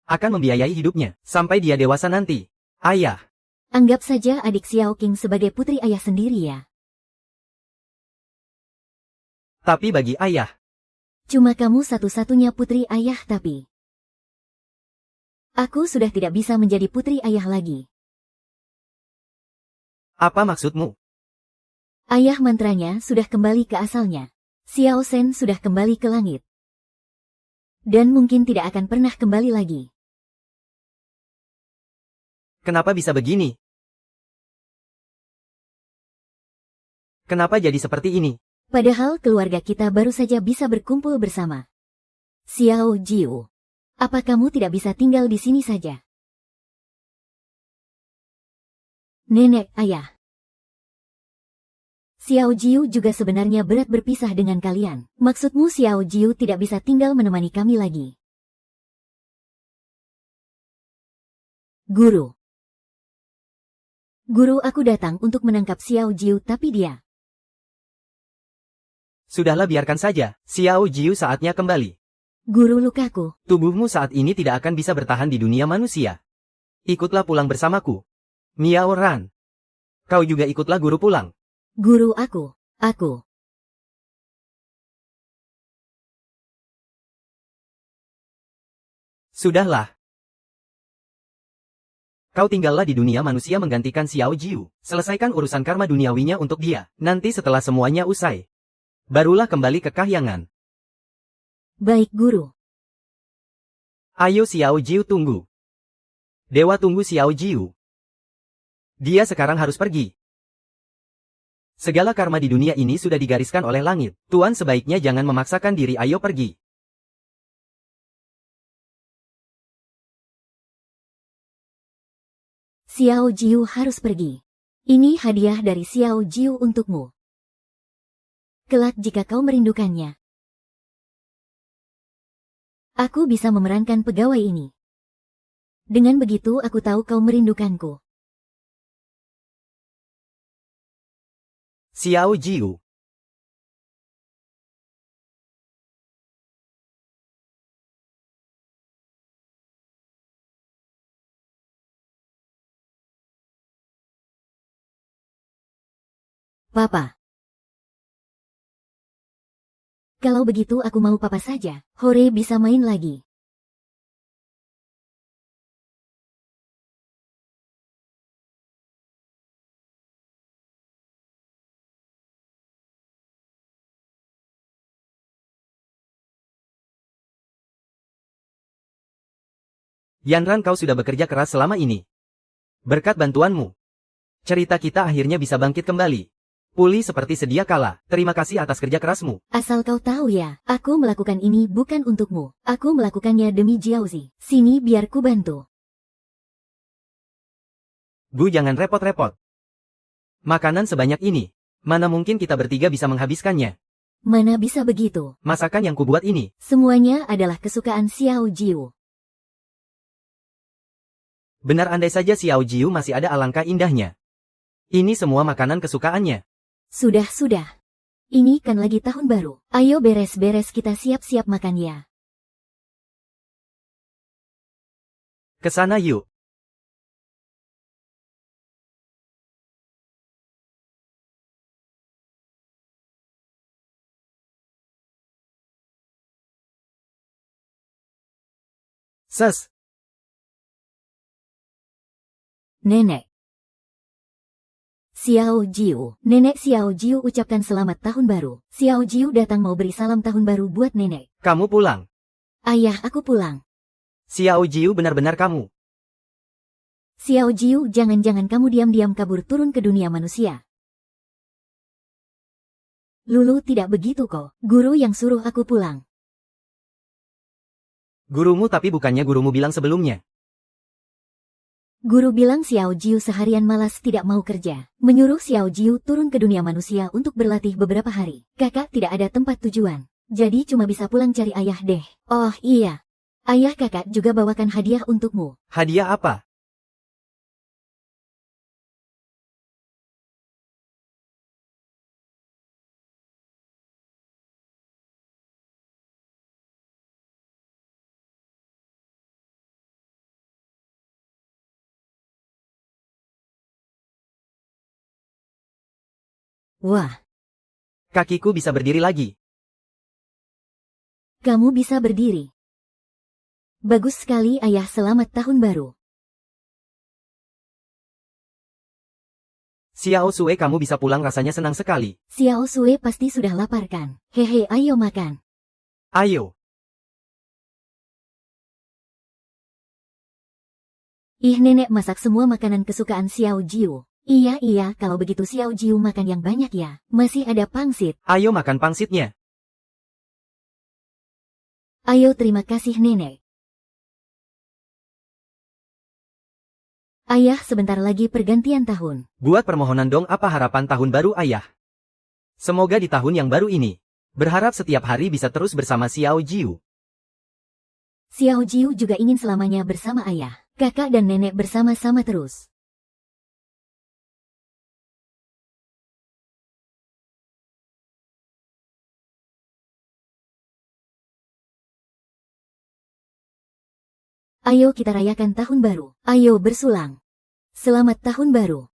S2: akan membiayai hidupnya sampai dia dewasa nanti. Ayah.
S1: Anggap saja adik Xiaoqing sebagai putri ayah sendiri ya.
S2: Tapi bagi ayah.
S1: Cuma kamu satu-satunya putri ayah, tapi aku sudah tidak bisa menjadi putri ayah lagi.
S2: Apa maksudmu?
S1: Ayah mantranya sudah kembali ke asalnya. Xiao Shen sudah kembali ke langit. Dan mungkin tidak akan pernah kembali lagi.
S2: Kenapa bisa begini? Kenapa jadi seperti ini?
S1: Padahal keluarga kita baru saja bisa berkumpul bersama. Xiao Jiu, apa kamu tidak bisa tinggal di sini saja? Nenek, ayah. Xiao Jiu juga sebenarnya berat berpisah dengan kalian. Maksudmu Xiao Jiu tidak bisa tinggal menemani kami lagi? Guru. Guru, aku datang untuk menangkap Xiao Jiu tapi dia.
S2: Sudahlah, biarkan saja. Xiao Jiu saatnya kembali.
S1: Guru, lukaku.
S2: Tubuhmu saat ini tidak akan bisa bertahan di dunia manusia. Ikutlah pulang bersamaku. Miao Ran. Kau juga ikutlah guru pulang.
S1: Guru, aku.
S2: Sudahlah. Kau tinggallah di dunia manusia menggantikan Xiao Jiu. Selesaikan urusan karma duniawinya untuk dia. Nanti setelah semuanya usai, barulah kembali ke kahyangan.
S1: Baik, Guru.
S2: Ayo Xiao Jiu, tunggu. Dewa tunggu Xiao Jiu. Dia sekarang harus pergi. Segala karma di dunia ini sudah digariskan oleh langit. Tuan sebaiknya jangan memaksakan diri, ayo pergi.
S1: Xiao Jiu harus pergi. Ini hadiah dari Xiao Jiu untukmu. Kelak jika kau merindukannya, aku bisa memerankan pegawai ini. Dengan begitu aku tahu kau merindukanku.
S2: Xiao Jiu.
S1: Papa. Kalau begitu aku mau papa saja. Hore bisa main lagi.
S2: Yanran, kau sudah bekerja keras selama ini. Berkat bantuanmu, cerita kita akhirnya bisa bangkit kembali. Pulih seperti sedia kala. Terima kasih atas kerja kerasmu.
S1: Asal kau tahu ya, aku melakukan ini bukan untukmu. Aku melakukannya demi Jiaozi. Sini biar ku bantu.
S2: Bu, jangan repot-repot. Makanan sebanyak ini, mana mungkin kita bertiga bisa menghabiskannya.
S1: Mana bisa begitu?
S2: Masakan yang kubuat ini,
S1: Semuanya adalah kesukaan Xiao Jiu.
S2: benar, andai saja Xiao Jiu masih ada, alangkah indahnya. Ini semua makanan kesukaannya.
S1: Sudah. Ini kan lagi tahun baru. Ayo beres-beres, kita siap-siap makan ya.
S2: Kesana yuk. Ses.
S1: Nenek. Xiao Jiu. Nenek Xiao Jiu ucapkan selamat tahun baru. Xiao Jiu datang mau beri salam tahun baru buat nenek.
S2: Kamu pulang.
S1: Ayah, aku pulang.
S2: Xiao Jiu, benar-benar kamu.
S1: Xiao Jiu, jangan-jangan kamu diam-diam kabur turun ke dunia manusia. Lulu tidak begitu kok. Guru yang suruh aku pulang.
S2: Gurumu, tapi bukannya gurumu bilang sebelumnya.
S1: Guru bilang Xiao Jiu seharian malas tidak mau kerja. Menyuruh Xiao Jiu turun ke dunia manusia untuk berlatih beberapa hari. Kakak tidak ada tempat tujuan. Jadi cuma bisa pulang cari ayah deh. Oh iya. Ayah kakak juga bawakan hadiah untukmu.
S2: Hadiah apa?
S1: Wah,
S2: Kakiku bisa berdiri lagi.
S1: kamu bisa berdiri. Bagus sekali ayah, selamat tahun baru.
S2: Xiao Sue, kamu bisa pulang, rasanya senang sekali.
S1: Xiao Sue pasti sudah lapar kan? Hehe, ayo makan.
S2: Ayo.
S1: Ih, nenek masak semua makanan kesukaan Xiao Jiu. Iya, kalau begitu Xiao Jiu makan yang banyak ya. Masih ada pangsit.
S2: Ayo makan pangsitnya.
S1: Ayo, terima kasih nenek. Ayah, sebentar lagi pergantian tahun.
S2: Buat permohonan dong, apa harapan tahun baru ayah? Semoga di tahun yang baru ini, berharap setiap hari bisa terus bersama Xiao Jiu.
S1: Xiao Jiu juga ingin selamanya bersama ayah, kakak dan nenek bersama-sama terus. Ayo kita rayakan tahun baru. Ayo bersulang. Selamat tahun baru.